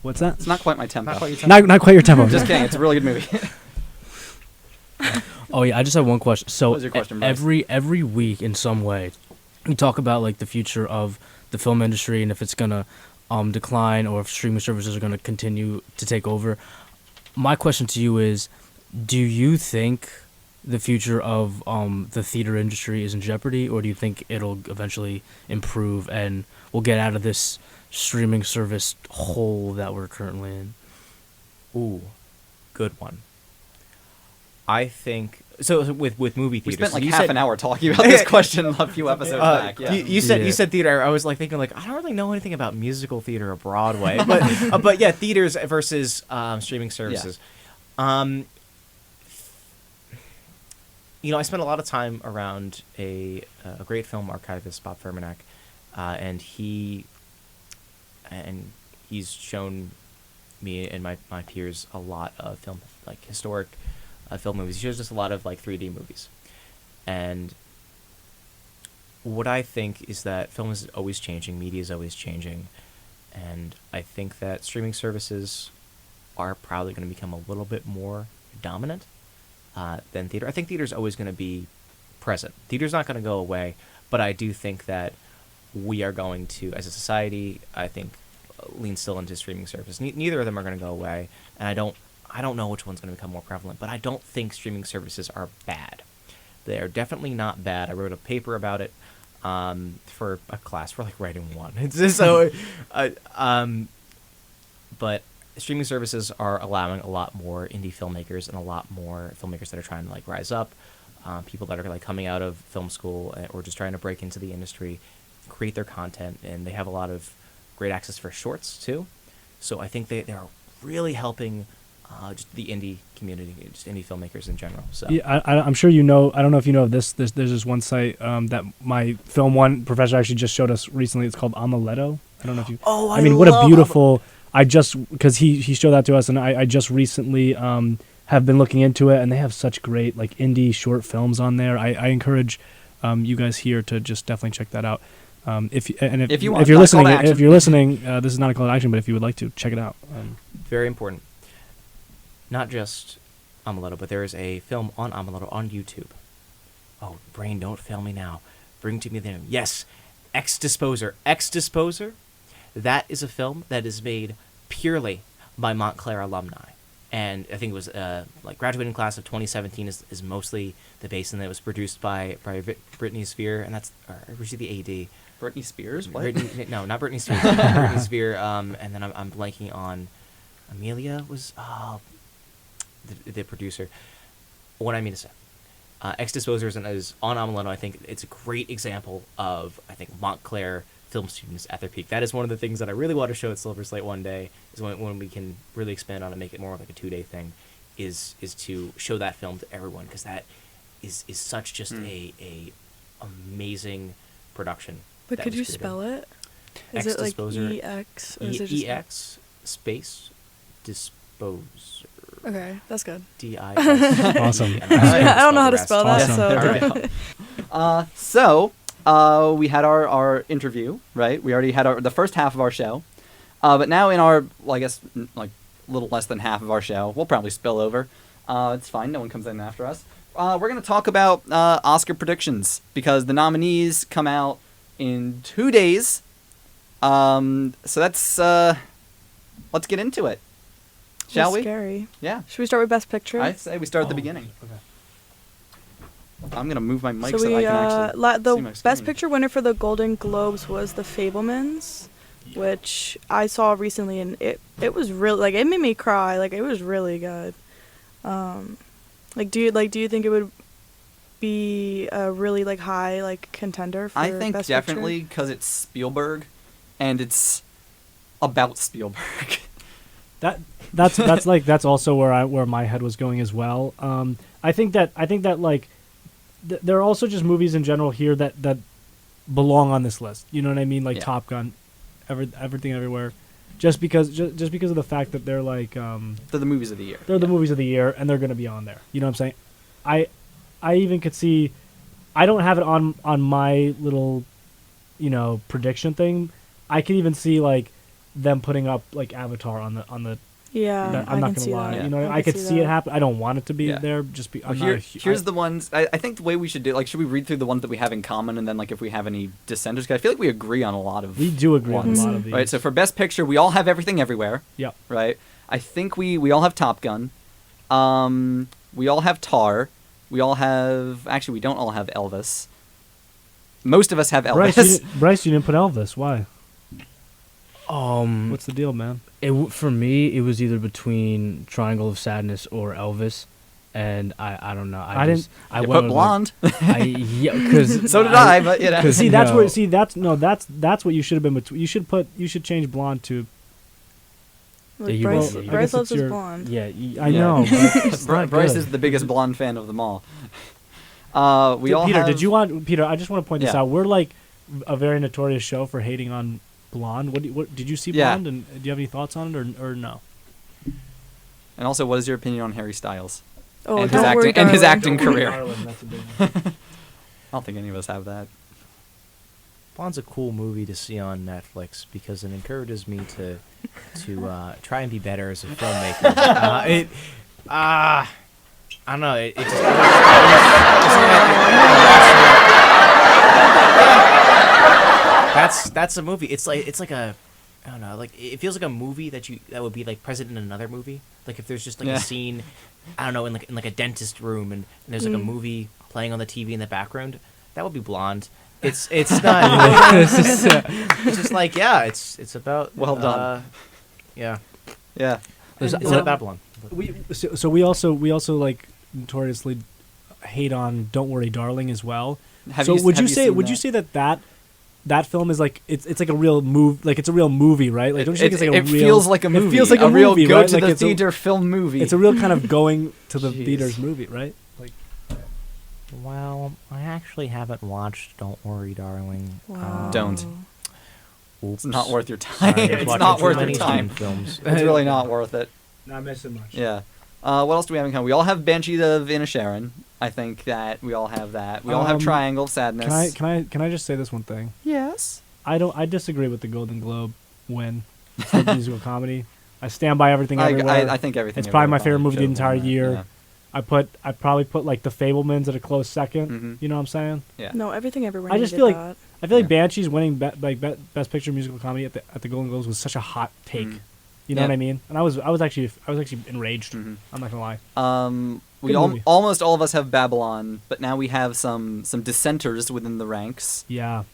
[SPEAKER 4] What's that?
[SPEAKER 1] It's not quite my tempo.
[SPEAKER 4] Not quite your tempo.
[SPEAKER 1] Just kidding. It's a really good movie.
[SPEAKER 3] Oh yeah, I just have one question. So
[SPEAKER 1] What was your question, Bryce?
[SPEAKER 3] every week in some way, we talk about like the future of the film industry and if it's gonna decline or if streaming services are gonna continue to take over. My question to you is, do you think the future of the theater industry is in jeopardy, or do you think it'll eventually improve and we'll get out of this streaming service hole that we're currently in?
[SPEAKER 5] Ooh, good one. I think so. With movie
[SPEAKER 1] We
[SPEAKER 5] theaters,
[SPEAKER 1] spent like
[SPEAKER 5] you
[SPEAKER 1] half
[SPEAKER 5] said-
[SPEAKER 1] an hour talking about this question a few episodes back. Yeah.
[SPEAKER 5] you said
[SPEAKER 3] Yeah.
[SPEAKER 5] you said theater. I was like thinking like I don't really know anything about musical theater or Broadway, but yeah, theaters versus streaming services. I spent a lot of time around a great film archivist, Bob Fermanek, and he's shown me and my peers a lot of film, like historic film movies. He shows us a lot of like 3D movies, and what I think is that film is always changing, media is always changing, and I think that streaming services are probably going to become a little bit more dominant than theater. I think theater's always going to be present. Theater's not going to go away, but I do think that we are going to, as a society, I think, lean still into streaming services. Neither of them are going to go away, and I don't know which one's going to become more prevalent, but I don't think streaming services are bad. They are definitely not bad. I wrote a paper about it for a class for like writing one. It's just so, but streaming services are allowing a lot more indie filmmakers and a lot more filmmakers that are trying to like rise up, people that are like coming out of film school or just trying to break into the industry, create their content, and they have a lot of great access for shorts too. So I think they're really helping just the indie community, just indie filmmakers in general. So
[SPEAKER 4] Yeah, I'm sure you know. I don't know if you know of this. There's this one site that my Film One professor actually just showed us recently. It's called Amuleto. I don't know if you.
[SPEAKER 5] Oh,
[SPEAKER 4] I mean, what a beautiful. Because he showed that to us, and I just recently have been looking into it, and they have such great like indie short films on there. I encourage you guys here to just definitely check that out. If
[SPEAKER 1] If you want,
[SPEAKER 4] if you're
[SPEAKER 1] not a call to
[SPEAKER 4] listening,
[SPEAKER 1] action.
[SPEAKER 4] if you're listening, this is not a call to action, but if you would like to check it out.
[SPEAKER 5] very important. Not just Amuleto, but there is a film on Amuleto on YouTube. Oh, brain, don't fail me now. Bring to me the name. Yes, X-Disposer. X-Disposer, that is a film that is made purely by Montclair alumni. And I think it was like graduating class of 2017 is mostly the base, and it was produced by Britney Spears, and that's where's she the AD?
[SPEAKER 1] Britney Spears? What?
[SPEAKER 5] No, not Britney Spears. Britney Spears. And then I'm blanking on Amelia was the producer. What I mean to say, X-Disposer is on Amuleto. I think it's a great example of Montclair film students at their peak. That is one of the things that I really want to show at Silver Slate one day. Is when we can really expand on and make it more of like a 2-day thing. Is to show that film to everyone, because that is such just a amazing production.
[SPEAKER 2] But
[SPEAKER 5] that
[SPEAKER 2] could
[SPEAKER 5] was
[SPEAKER 2] you
[SPEAKER 5] created.
[SPEAKER 2] spell it? Is it like
[SPEAKER 5] X-Disposer,
[SPEAKER 2] EX or is it just
[SPEAKER 5] EX space disposer.
[SPEAKER 2] Okay, that's good.
[SPEAKER 5] DIS.
[SPEAKER 4] Awesome.
[SPEAKER 2] I don't know how to spell that,
[SPEAKER 4] Awesome.
[SPEAKER 2] so
[SPEAKER 1] We had our interview, right? We already had the first half of our show, but now in our, well, I guess, like a little less than half of our show, we'll probably spill over. It's fine. No one comes in after us. We're going to talk about Oscar predictions, because the nominees come out in 2 days. So that's let's get into it. Shall we?
[SPEAKER 2] Scary.
[SPEAKER 1] Yeah.
[SPEAKER 2] Should we start with Best Picture?
[SPEAKER 1] I'd say we start at the beginning.
[SPEAKER 4] Okay.
[SPEAKER 1] I'm gonna move my mic
[SPEAKER 2] So
[SPEAKER 1] so,
[SPEAKER 2] we
[SPEAKER 1] I can actually
[SPEAKER 2] the
[SPEAKER 1] see my
[SPEAKER 2] Best
[SPEAKER 1] screen.
[SPEAKER 2] Picture winner for the Golden Globes was The Fabelmans, which I saw recently, and it was really, like, it made me cry. Like, it was really good. Do you think it would be a really like high like contender for
[SPEAKER 1] I think
[SPEAKER 2] Best
[SPEAKER 1] definitely
[SPEAKER 2] Picture?
[SPEAKER 1] because it's Spielberg, and it's about Spielberg.
[SPEAKER 4] That's also where my head was going as well. I think that like there are also just movies in general here that belong on this list. You know what I mean? Like
[SPEAKER 1] Yeah.
[SPEAKER 4] Top Gun, Everything Everywhere, just because of the fact that they're like
[SPEAKER 1] They're the movies of the year.
[SPEAKER 4] they're the movies of the year and they're gonna be on there. You know what I'm saying? I even could see. I don't have it on my little, prediction thing. I could even see like them putting up like Avatar on the
[SPEAKER 2] Yeah,
[SPEAKER 4] That-
[SPEAKER 2] I
[SPEAKER 4] I'm not
[SPEAKER 2] can
[SPEAKER 4] gonna
[SPEAKER 2] see
[SPEAKER 4] lie.
[SPEAKER 2] that.
[SPEAKER 4] You know,
[SPEAKER 2] I
[SPEAKER 4] I
[SPEAKER 2] can
[SPEAKER 4] could
[SPEAKER 2] see
[SPEAKER 4] see it
[SPEAKER 2] that.
[SPEAKER 4] happen. I don't want it to be
[SPEAKER 1] Yeah.
[SPEAKER 4] there. Just be. I'm
[SPEAKER 1] Well,
[SPEAKER 4] not a
[SPEAKER 1] here's the ones. I think the way we should do, like, should we read through the ones that we have in common, and then, like, if we have any dissenters? 'Cause I feel like we agree on a lot of.
[SPEAKER 4] We do agree on a
[SPEAKER 1] ones.
[SPEAKER 4] lot of these.
[SPEAKER 1] Right. So for best picture, we all have Everything Everywhere.
[SPEAKER 4] Yep.
[SPEAKER 1] Right. I think we all have Top Gun. We all have Tar. We all have. Actually, we don't all have Elvis. Most of us have Elvis.
[SPEAKER 4] Bryce, you didn't put Elvis. Why?
[SPEAKER 3] Um,
[SPEAKER 4] What's the deal, man?
[SPEAKER 3] for me, it was either between Triangle of Sadness or Elvis, and I don't know. I
[SPEAKER 4] didn't-
[SPEAKER 3] I
[SPEAKER 1] You
[SPEAKER 3] went
[SPEAKER 1] put
[SPEAKER 3] with,
[SPEAKER 1] Blonde.
[SPEAKER 3] Yeah, because
[SPEAKER 1] So did I, but you know.
[SPEAKER 3] 'cause
[SPEAKER 4] See, that's
[SPEAKER 3] no.
[SPEAKER 4] where. See, that's what you should have been. You should change Blonde to.
[SPEAKER 2] Like
[SPEAKER 3] Yeah, you
[SPEAKER 2] Bryce,
[SPEAKER 3] will. I
[SPEAKER 2] Bryce
[SPEAKER 4] guess
[SPEAKER 2] loves
[SPEAKER 4] it's
[SPEAKER 2] his
[SPEAKER 4] your-
[SPEAKER 2] blonde.
[SPEAKER 3] Yeah,
[SPEAKER 4] I
[SPEAKER 1] Yeah.
[SPEAKER 4] know. But it's not
[SPEAKER 1] Bryce
[SPEAKER 4] good.
[SPEAKER 1] is the biggest blonde fan of them all. We all
[SPEAKER 4] Peter,
[SPEAKER 1] have.
[SPEAKER 4] did you want Peter? I just want to point this
[SPEAKER 1] Yeah.
[SPEAKER 4] out. We're like a very notorious show for hating on Blonde. What did you see
[SPEAKER 1] Yeah.
[SPEAKER 4] Blonde? And do you have any thoughts on it or no?
[SPEAKER 1] And also, what is your opinion on Harry Styles?
[SPEAKER 2] Oh,
[SPEAKER 1] And
[SPEAKER 2] don't
[SPEAKER 1] his
[SPEAKER 2] worry,
[SPEAKER 1] acting- and his
[SPEAKER 2] darling.
[SPEAKER 1] acting career.
[SPEAKER 4] I
[SPEAKER 1] I don't think any of us have that.
[SPEAKER 5] Blonde's a cool movie to see on Netflix because it encourages me to try and be better as a filmmaker. I don't know. It just that's a movie. It's like a I don't know. Like it feels like a movie that would be like present in another movie. Like if there's just like
[SPEAKER 1] Yeah.
[SPEAKER 5] a scene, I don't know, in like a dentist room and there's like a movie playing on the TV in the background. That would be Blonde. It's not. It's just like it's about.
[SPEAKER 1] Well done.
[SPEAKER 5] Yeah.
[SPEAKER 1] Yeah.
[SPEAKER 5] It's
[SPEAKER 3] There's-
[SPEAKER 5] not about Blonde.
[SPEAKER 4] So we also like notoriously hate on Don't Worry Darling as well. Would you say that film is like it's like a real move, like it's a real movie, right? Like don't you think it's like a
[SPEAKER 1] it
[SPEAKER 4] real?
[SPEAKER 1] feels like a movie.
[SPEAKER 4] It feels like
[SPEAKER 1] a real
[SPEAKER 4] movie,
[SPEAKER 1] go
[SPEAKER 4] right?
[SPEAKER 1] to
[SPEAKER 4] Like
[SPEAKER 1] the
[SPEAKER 4] it's a-
[SPEAKER 1] theater film movie.
[SPEAKER 4] It's a real kind of going to the
[SPEAKER 1] Jeez.
[SPEAKER 4] theaters movie, right? Like
[SPEAKER 5] Well, I actually haven't watched Don't Worry, Darling.
[SPEAKER 2] Wow.
[SPEAKER 1] Don't.
[SPEAKER 5] Oops.
[SPEAKER 1] It's not worth your time.
[SPEAKER 5] Sorry, I was
[SPEAKER 1] It's
[SPEAKER 5] watching
[SPEAKER 1] not
[SPEAKER 5] too
[SPEAKER 1] worth
[SPEAKER 5] many
[SPEAKER 1] your time.
[SPEAKER 5] student films.
[SPEAKER 1] It's really not worth it.
[SPEAKER 4] not missing much.
[SPEAKER 1] Yeah. What else do we have in common? We all have Banshees of Inisherin. I think that we all have that. We all have Triangle of Sadness.
[SPEAKER 4] Can I just say this one thing?
[SPEAKER 1] Yes.
[SPEAKER 4] I disagree with the Golden Globe win for musical comedy. I stand by Everything
[SPEAKER 1] I
[SPEAKER 4] Everywhere.
[SPEAKER 1] think everything.
[SPEAKER 4] It's probably my
[SPEAKER 1] Everywhere
[SPEAKER 4] favorite movie the
[SPEAKER 1] should've
[SPEAKER 4] entire
[SPEAKER 1] won that,
[SPEAKER 4] year. I probably put like The Fabelmans at a close second.
[SPEAKER 1] Mhm.
[SPEAKER 4] You know what I'm saying?
[SPEAKER 1] Yeah.
[SPEAKER 2] No, Everything Everywhere.
[SPEAKER 4] I just
[SPEAKER 2] needed
[SPEAKER 4] feel like
[SPEAKER 2] that.
[SPEAKER 4] I feel like
[SPEAKER 1] Yeah.
[SPEAKER 4] Banshees winning Best Picture musical comedy at the Golden Globes was such a hot take.
[SPEAKER 1] Mhm.
[SPEAKER 4] You know
[SPEAKER 1] Yeah.
[SPEAKER 4] what I mean? And I was actually enraged.
[SPEAKER 1] Mhm.
[SPEAKER 4] I'm not gonna lie.
[SPEAKER 1] We
[SPEAKER 4] Good movie.
[SPEAKER 1] almost all of us have Babylon, but now we have some dissenters within the ranks.
[SPEAKER 4] Yeah.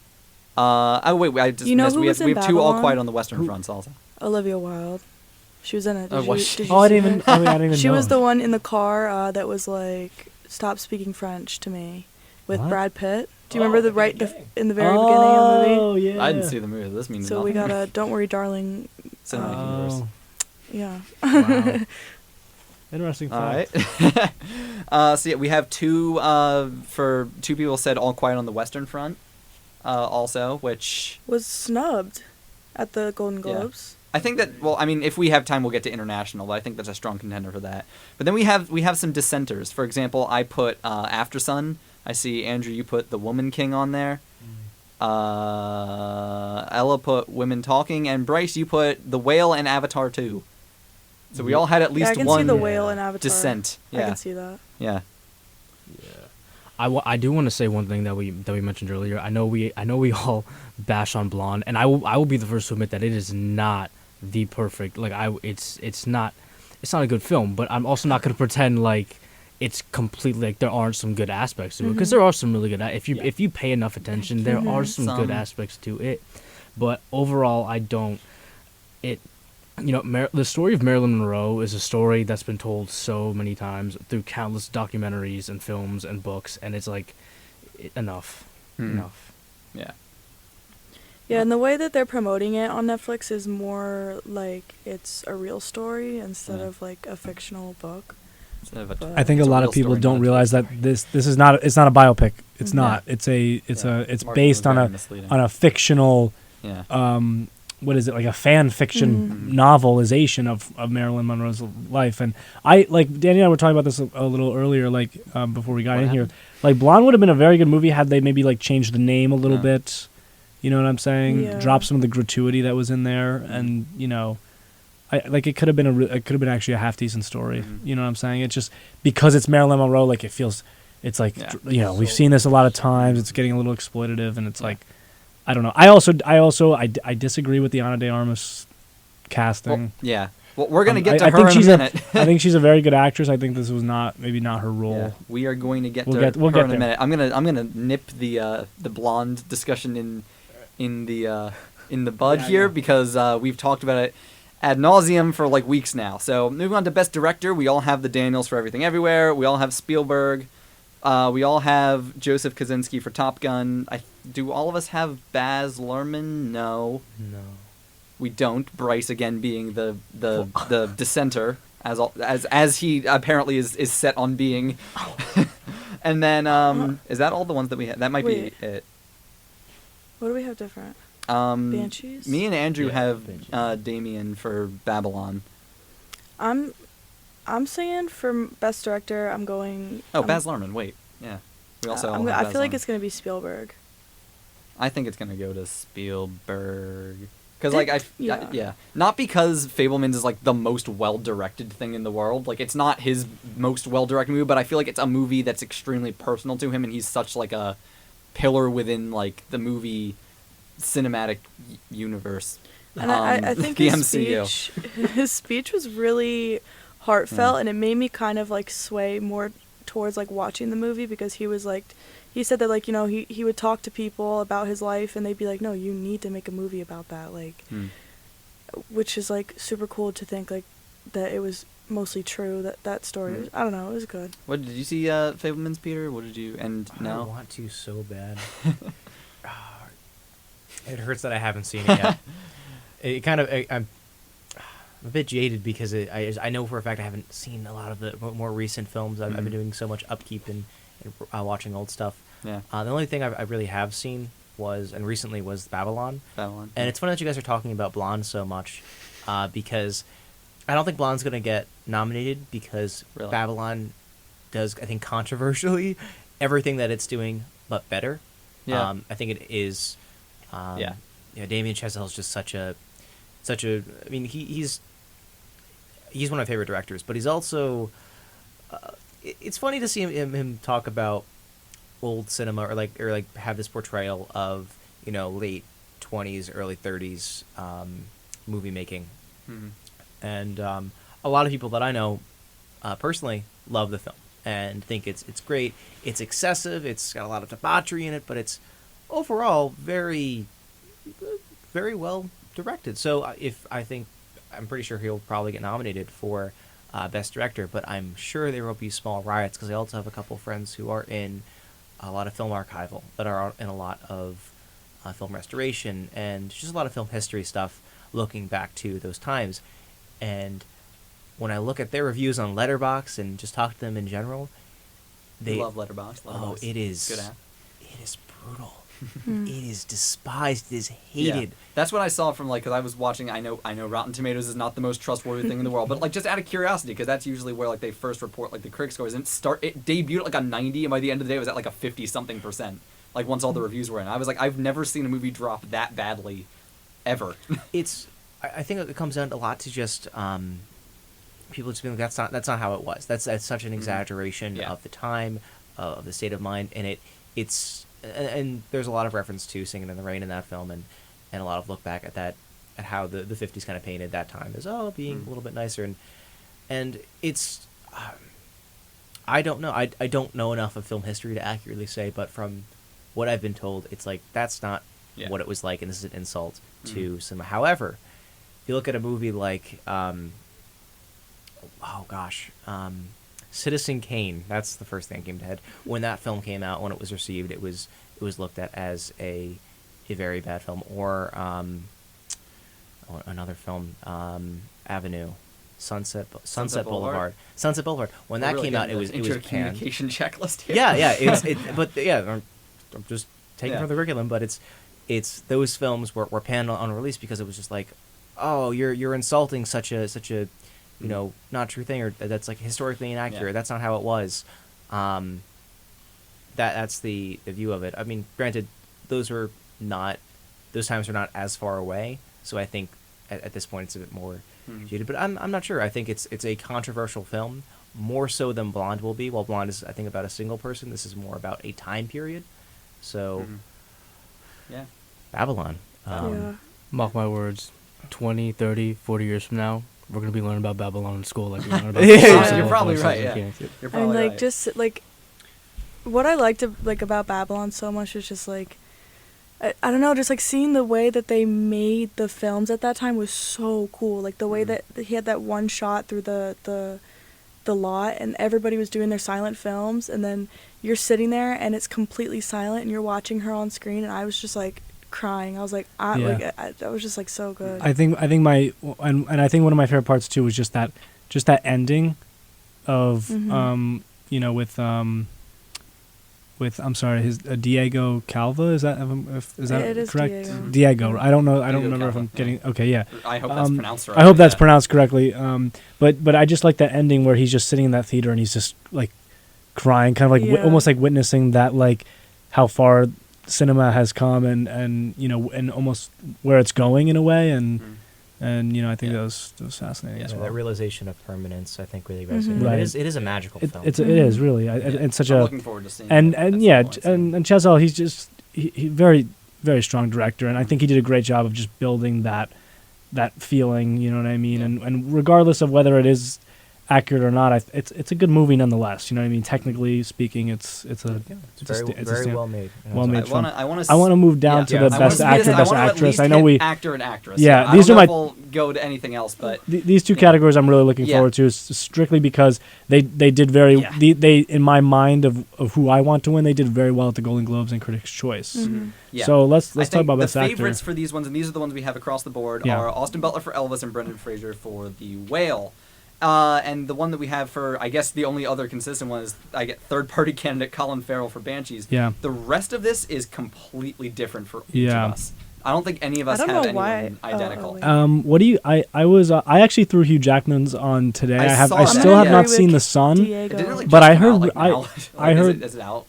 [SPEAKER 1] Oh wait, I just
[SPEAKER 2] You know
[SPEAKER 1] missed.
[SPEAKER 2] who
[SPEAKER 1] We
[SPEAKER 2] was
[SPEAKER 1] have, we
[SPEAKER 2] in
[SPEAKER 1] have two All
[SPEAKER 2] Babylon?
[SPEAKER 1] Quiet on the Western
[SPEAKER 4] Who?
[SPEAKER 1] fronts also.
[SPEAKER 2] Olivia Wilde. She was in it. Did
[SPEAKER 1] Oh,
[SPEAKER 2] you,
[SPEAKER 1] was she?
[SPEAKER 2] did you
[SPEAKER 4] Oh, I
[SPEAKER 2] see
[SPEAKER 4] didn't even.
[SPEAKER 2] it?
[SPEAKER 4] I didn't even
[SPEAKER 2] She
[SPEAKER 4] know.
[SPEAKER 2] was the one in the car that was like, "Stop speaking French to me," with
[SPEAKER 4] What?
[SPEAKER 2] Brad Pitt. Do you remember in the very beginning of the movie?
[SPEAKER 4] Oh yeah.
[SPEAKER 1] I didn't see the movie. This means
[SPEAKER 2] So
[SPEAKER 1] nothing.
[SPEAKER 2] we got a "Don't Worry, Darling."
[SPEAKER 1] Cinematic universe.
[SPEAKER 4] Oh,
[SPEAKER 2] Yeah.
[SPEAKER 4] wow. Interesting
[SPEAKER 1] All
[SPEAKER 4] fact.
[SPEAKER 1] right. So yeah, we have two. For two people said All Quiet on the Western Front. Also, which
[SPEAKER 2] Was snubbed at the Golden Globes.
[SPEAKER 1] I think that. Well, I mean, if we have time, we'll get to international. But I think that's a strong contender for that. But then we have some dissenters. For example, I put After Sun. I see Andrew. You put The Woman King on there. Ella put Women Talking, and Bryce, you put The Whale and Avatar 2. So we all had at
[SPEAKER 2] Yeah,
[SPEAKER 1] least
[SPEAKER 2] I can
[SPEAKER 1] one
[SPEAKER 2] see the whale in Avatar.
[SPEAKER 1] dissent.
[SPEAKER 2] I
[SPEAKER 1] Yeah,
[SPEAKER 2] can see that.
[SPEAKER 1] yeah.
[SPEAKER 3] I do want to say one thing that we mentioned earlier. I know we all bash on Blonde, and I will be the first to admit that it is not the perfect, like it's not a good film, but I'm also not going to pretend like it's completely, like there aren't some good aspects to it, because there are some really good if you pay enough attention, there are some good
[SPEAKER 1] Some.
[SPEAKER 3] aspects to it. But overall, the story of Marilyn Monroe is a story that's been told so many times through countless documentaries and films and books, and it's like enough.
[SPEAKER 1] Yeah.
[SPEAKER 2] Yeah, and the way that they're promoting it on Netflix is more like it's a real story instead
[SPEAKER 1] Yeah.
[SPEAKER 2] of like a fictional book.
[SPEAKER 4] I think a
[SPEAKER 1] It's a
[SPEAKER 4] lot
[SPEAKER 1] real
[SPEAKER 4] of people
[SPEAKER 1] story,
[SPEAKER 4] don't
[SPEAKER 1] not a
[SPEAKER 4] realize that
[SPEAKER 1] fictional.
[SPEAKER 4] this is not it's not a biopic. It's
[SPEAKER 2] Mhm.
[SPEAKER 4] not. It's it's
[SPEAKER 1] Marketing
[SPEAKER 4] based
[SPEAKER 1] was
[SPEAKER 4] on
[SPEAKER 1] very
[SPEAKER 4] a
[SPEAKER 1] misleading.
[SPEAKER 4] fictional
[SPEAKER 1] Yeah.
[SPEAKER 4] what is it, like a fan fiction
[SPEAKER 1] Mhm.
[SPEAKER 4] novelization of Marilyn Monroe's life. And I, like Danny and I were talking about this a little earlier, like before we got
[SPEAKER 1] What
[SPEAKER 4] in here.
[SPEAKER 1] happened?
[SPEAKER 4] Like Blonde would have been a very good movie had they maybe like changed the name a little
[SPEAKER 1] Yeah.
[SPEAKER 4] bit. You know what I'm saying?
[SPEAKER 2] Yeah.
[SPEAKER 4] Drop some of the gratuity that was in there, and it could have been it could have been actually a half decent story.
[SPEAKER 1] Mhm.
[SPEAKER 4] You know what I'm saying? It's just because it's Marilyn Monroe, like it feels, it's like
[SPEAKER 1] Yeah.
[SPEAKER 4] we've seen this a lot of times. It's getting a little exploitative, and it's like, I don't know. I disagree with the Ana de Armas casting.
[SPEAKER 1] Well, yeah. Well, we're gonna get to
[SPEAKER 4] I
[SPEAKER 1] her
[SPEAKER 4] think
[SPEAKER 1] in
[SPEAKER 4] she's
[SPEAKER 1] a minute.
[SPEAKER 4] I think she's a very good actress. I think this was maybe not her role.
[SPEAKER 1] Yeah, we are going to get
[SPEAKER 4] We'll
[SPEAKER 1] to
[SPEAKER 4] get- we'll
[SPEAKER 1] her
[SPEAKER 4] get
[SPEAKER 1] in a
[SPEAKER 4] there.
[SPEAKER 1] minute. I'm gonna nip the blonde discussion in the bud here because we've talked about it ad nauseum for like weeks now. So moving on to best director, we all have the Daniels for Everything Everywhere. We all have Spielberg. We all have Joseph Kosinski for Top Gun. Do all of us have Baz Luhrmann? No.
[SPEAKER 5] No.
[SPEAKER 1] We don't. Bryce again being the dissenter as he apparently is set on being. And then is that all the ones that we have? That might
[SPEAKER 2] Wait.
[SPEAKER 1] be it.
[SPEAKER 2] What do we have different? Banshees?
[SPEAKER 1] Me and Andrew
[SPEAKER 5] Yeah,
[SPEAKER 1] have
[SPEAKER 5] Banshees.
[SPEAKER 1] Damien for Babylon.
[SPEAKER 2] I'm saying for best director, I'm going.
[SPEAKER 1] Oh, Baz Luhrmann. Wait, yeah. We also all have
[SPEAKER 2] I
[SPEAKER 1] Baz
[SPEAKER 2] feel like
[SPEAKER 1] Luhrmann.
[SPEAKER 2] it's gonna be Spielberg.
[SPEAKER 1] I think it's gonna go to Spielberg. Because like
[SPEAKER 2] Yeah.
[SPEAKER 1] yeah, not because Fabelmans is like the most well-directed thing in the world. Like it's not his most well-directed movie, but I feel like it's a movie that's extremely personal to him, and he's such like a pillar within like the movie cinematic universe.
[SPEAKER 2] And I think
[SPEAKER 1] the
[SPEAKER 2] his speech was really heartfelt, and it made me kind of like sway more towards like watching the movie because he was like, he said that like, you know, he would talk to people about his life and they'd be like, no, you need to make a movie about that, like, which is like super cool to think like that it was mostly true, that story. I don't know, it was good.
[SPEAKER 1] What did you see Fabelmans, Peter? What did you
[SPEAKER 5] I
[SPEAKER 1] no?
[SPEAKER 5] want to so bad. It hurts that I haven't seen it yet. It kind of I'm a bit jaded because I know for a fact I haven't seen a lot of the more recent films. I've been doing so much upkeep and watching old stuff.
[SPEAKER 1] Yeah.
[SPEAKER 5] The only thing I really have seen recently was Babylon.
[SPEAKER 1] Babylon.
[SPEAKER 5] And it's funny that you guys are talking about Blonde so much, because I don't think Blonde's gonna get nominated because
[SPEAKER 1] Really?
[SPEAKER 5] Babylon does, I think, controversially everything that it's doing but better.
[SPEAKER 1] Yeah.
[SPEAKER 5] I think it is.
[SPEAKER 1] Yeah.
[SPEAKER 5] You know, Damien Chazelle is just such a. I mean, he's one of my favorite directors, but he's also. It's funny to see him talk about old cinema or like have this portrayal of, you know, late 20s, early 30s movie making.
[SPEAKER 1] Mm-hmm.
[SPEAKER 5] And a lot of people that I know personally love the film and think it's great. It's excessive. It's got a lot of debauchery in it, but it's overall very, very well directed. So I'm pretty sure he'll probably get nominated for Best Director, but I'm sure there will be small riots because I also have a couple friends who are in a lot of film archival, that are in a lot of film restoration and just a lot of film history stuff looking back to those times. And when I look at their reviews on Letterboxd and just talk to them in general, they
[SPEAKER 1] love Letterboxd.
[SPEAKER 5] Oh, it is.
[SPEAKER 1] Good app.
[SPEAKER 5] It is brutal. It is despised. It is hated.
[SPEAKER 1] Yeah. That's what I saw from like, because I was watching. I know Rotten Tomatoes is not the most trustworthy thing in the world, but like just out of curiosity, because that's usually where like they first report like the critic scores. And it debuted at like a 90, and by the end of the day, it was at like a 50-something%. Like once all the reviews were in, I was like, I've never seen a movie drop that badly, ever.
[SPEAKER 5] I think it comes down a lot to just people just being like, that's not how it was. That's such an exaggeration of the time, of the state of mind, and it's. And there's a lot of reference to Singing in the Rain in that film, and a lot of look back at that, at how the 50s kind of painted that time as being a little bit nicer, and it's I don't know. I don't know enough of film history to accurately say, but from what I've been told, it's like that's not what it was like, and this is an insult to cinema. However, if you look at a movie like Citizen Kane, that's the first thing that came to head. When that film came out, when it was received, it was looked at as a very bad film. Or another film, Avenue, Sunset Boulevard. Sunset Boulevard. When that came out, it was panned.
[SPEAKER 1] Communication checklist here.
[SPEAKER 5] Yeah. I'm just taking from the curriculum, but it's those films were panned on release because it was just like, oh, you're insulting such a you know, not true thing, or that's like historically inaccurate.
[SPEAKER 1] Yeah.
[SPEAKER 5] That's not how it was. That's the view of it. I mean, granted, those times are not as far away. So I think at this point it's a bit more jaded. But I'm not sure. I think it's a controversial film, more so than Blonde will be. While Blonde is, I think, about a single person, this is more about a time period. So,
[SPEAKER 1] Yeah.
[SPEAKER 5] Babylon.
[SPEAKER 2] Yeah.
[SPEAKER 3] Mark my words, 20, 30, 40 years from now, we're going to be learning about Babylon in school like we learned about
[SPEAKER 1] Yeah, you're probably right, yeah. You're
[SPEAKER 2] And
[SPEAKER 1] probably
[SPEAKER 2] like
[SPEAKER 1] right.
[SPEAKER 2] just like what I liked like about Babylon so much is just like I don't know, just like seeing the way that they made the films at that time was so cool. Like the way that he had that one shot through the lot and everybody was doing their silent films, and then you're sitting there and it's completely silent and you're watching her on screen, and I was just like crying. I was like, that was just like so good.
[SPEAKER 4] I think my and I think one of my favorite parts too was just that ending of with I'm sorry, his Diego Calva, is that
[SPEAKER 2] It is
[SPEAKER 4] correct?
[SPEAKER 2] Diego.
[SPEAKER 4] Diego. I don't know. I don't
[SPEAKER 1] Diego
[SPEAKER 4] remember if
[SPEAKER 1] Calva,
[SPEAKER 4] I'm getting okay. Yeah.
[SPEAKER 1] I hope that's pronounced right.
[SPEAKER 4] I hope that's
[SPEAKER 1] Yeah.
[SPEAKER 4] pronounced correctly. But I just like that ending where he's just sitting in that theater and he's just like crying, kind of like
[SPEAKER 2] Yeah.
[SPEAKER 4] almost like witnessing that, like how far cinema has come and and almost where it's going in a way, and I think that was fascinating as
[SPEAKER 5] So
[SPEAKER 4] well.
[SPEAKER 5] that realization of permanence, I think, really resonated.
[SPEAKER 4] Right.
[SPEAKER 5] It is a magical film.
[SPEAKER 4] It is really. It's such
[SPEAKER 1] I'm
[SPEAKER 4] a
[SPEAKER 1] looking forward to seeing
[SPEAKER 4] and
[SPEAKER 1] it
[SPEAKER 4] and
[SPEAKER 1] at
[SPEAKER 4] yeah,
[SPEAKER 1] some point,
[SPEAKER 4] and Chazelle, he's just he very very strong director, and I think he did a great job of just building that feeling. You know what I mean?
[SPEAKER 1] Yeah.
[SPEAKER 4] And regardless of whether it is accurate or not, it's a good movie nonetheless. You know what I mean? Technically speaking, it's
[SPEAKER 5] very well made.
[SPEAKER 4] well made film.
[SPEAKER 1] I want
[SPEAKER 4] I want to move down to the best actor, best actress. I know we
[SPEAKER 1] actor and actress.
[SPEAKER 4] Yeah,
[SPEAKER 1] I
[SPEAKER 4] these
[SPEAKER 1] don't
[SPEAKER 4] are
[SPEAKER 1] know if
[SPEAKER 4] my-
[SPEAKER 1] we'll go to anything else, but
[SPEAKER 4] these two categories I'm really looking
[SPEAKER 1] Yeah.
[SPEAKER 4] forward to, is strictly because they did very
[SPEAKER 1] Yeah.
[SPEAKER 4] they in my mind of who I want to win, they did very well at the Golden Globes and Critics' Choice.
[SPEAKER 1] yeah.
[SPEAKER 4] So let's
[SPEAKER 1] I
[SPEAKER 4] talk
[SPEAKER 1] think
[SPEAKER 4] about
[SPEAKER 1] the
[SPEAKER 4] best actor.
[SPEAKER 1] favorites for these ones, and these are the ones we have across the board,
[SPEAKER 4] Yeah.
[SPEAKER 1] are Austin Butler for Elvis and Brendan Fraser for The Whale. And the one that we have for, I guess the only other consistent one is, I get third-party candidate Colin Farrell for Banshees.
[SPEAKER 4] Yeah.
[SPEAKER 1] The rest of this is completely different for each
[SPEAKER 4] Yeah.
[SPEAKER 1] of us. I don't think any of us
[SPEAKER 2] I don't
[SPEAKER 1] have
[SPEAKER 2] know
[SPEAKER 1] anyone
[SPEAKER 2] why-
[SPEAKER 1] identical.
[SPEAKER 2] wait.
[SPEAKER 4] What do you? I actually threw Hugh Jackman's on today.
[SPEAKER 1] I saw
[SPEAKER 4] I
[SPEAKER 1] that.
[SPEAKER 4] still have
[SPEAKER 1] Yeah.
[SPEAKER 4] not
[SPEAKER 2] Agree
[SPEAKER 4] seen
[SPEAKER 2] with
[SPEAKER 4] The Sun.
[SPEAKER 2] Diego.
[SPEAKER 1] It didn't really
[SPEAKER 4] But
[SPEAKER 1] just
[SPEAKER 4] I
[SPEAKER 1] come
[SPEAKER 4] heard-
[SPEAKER 1] out, like,
[SPEAKER 4] I-
[SPEAKER 1] now.
[SPEAKER 4] I
[SPEAKER 1] Like,
[SPEAKER 4] heard-
[SPEAKER 1] is it out?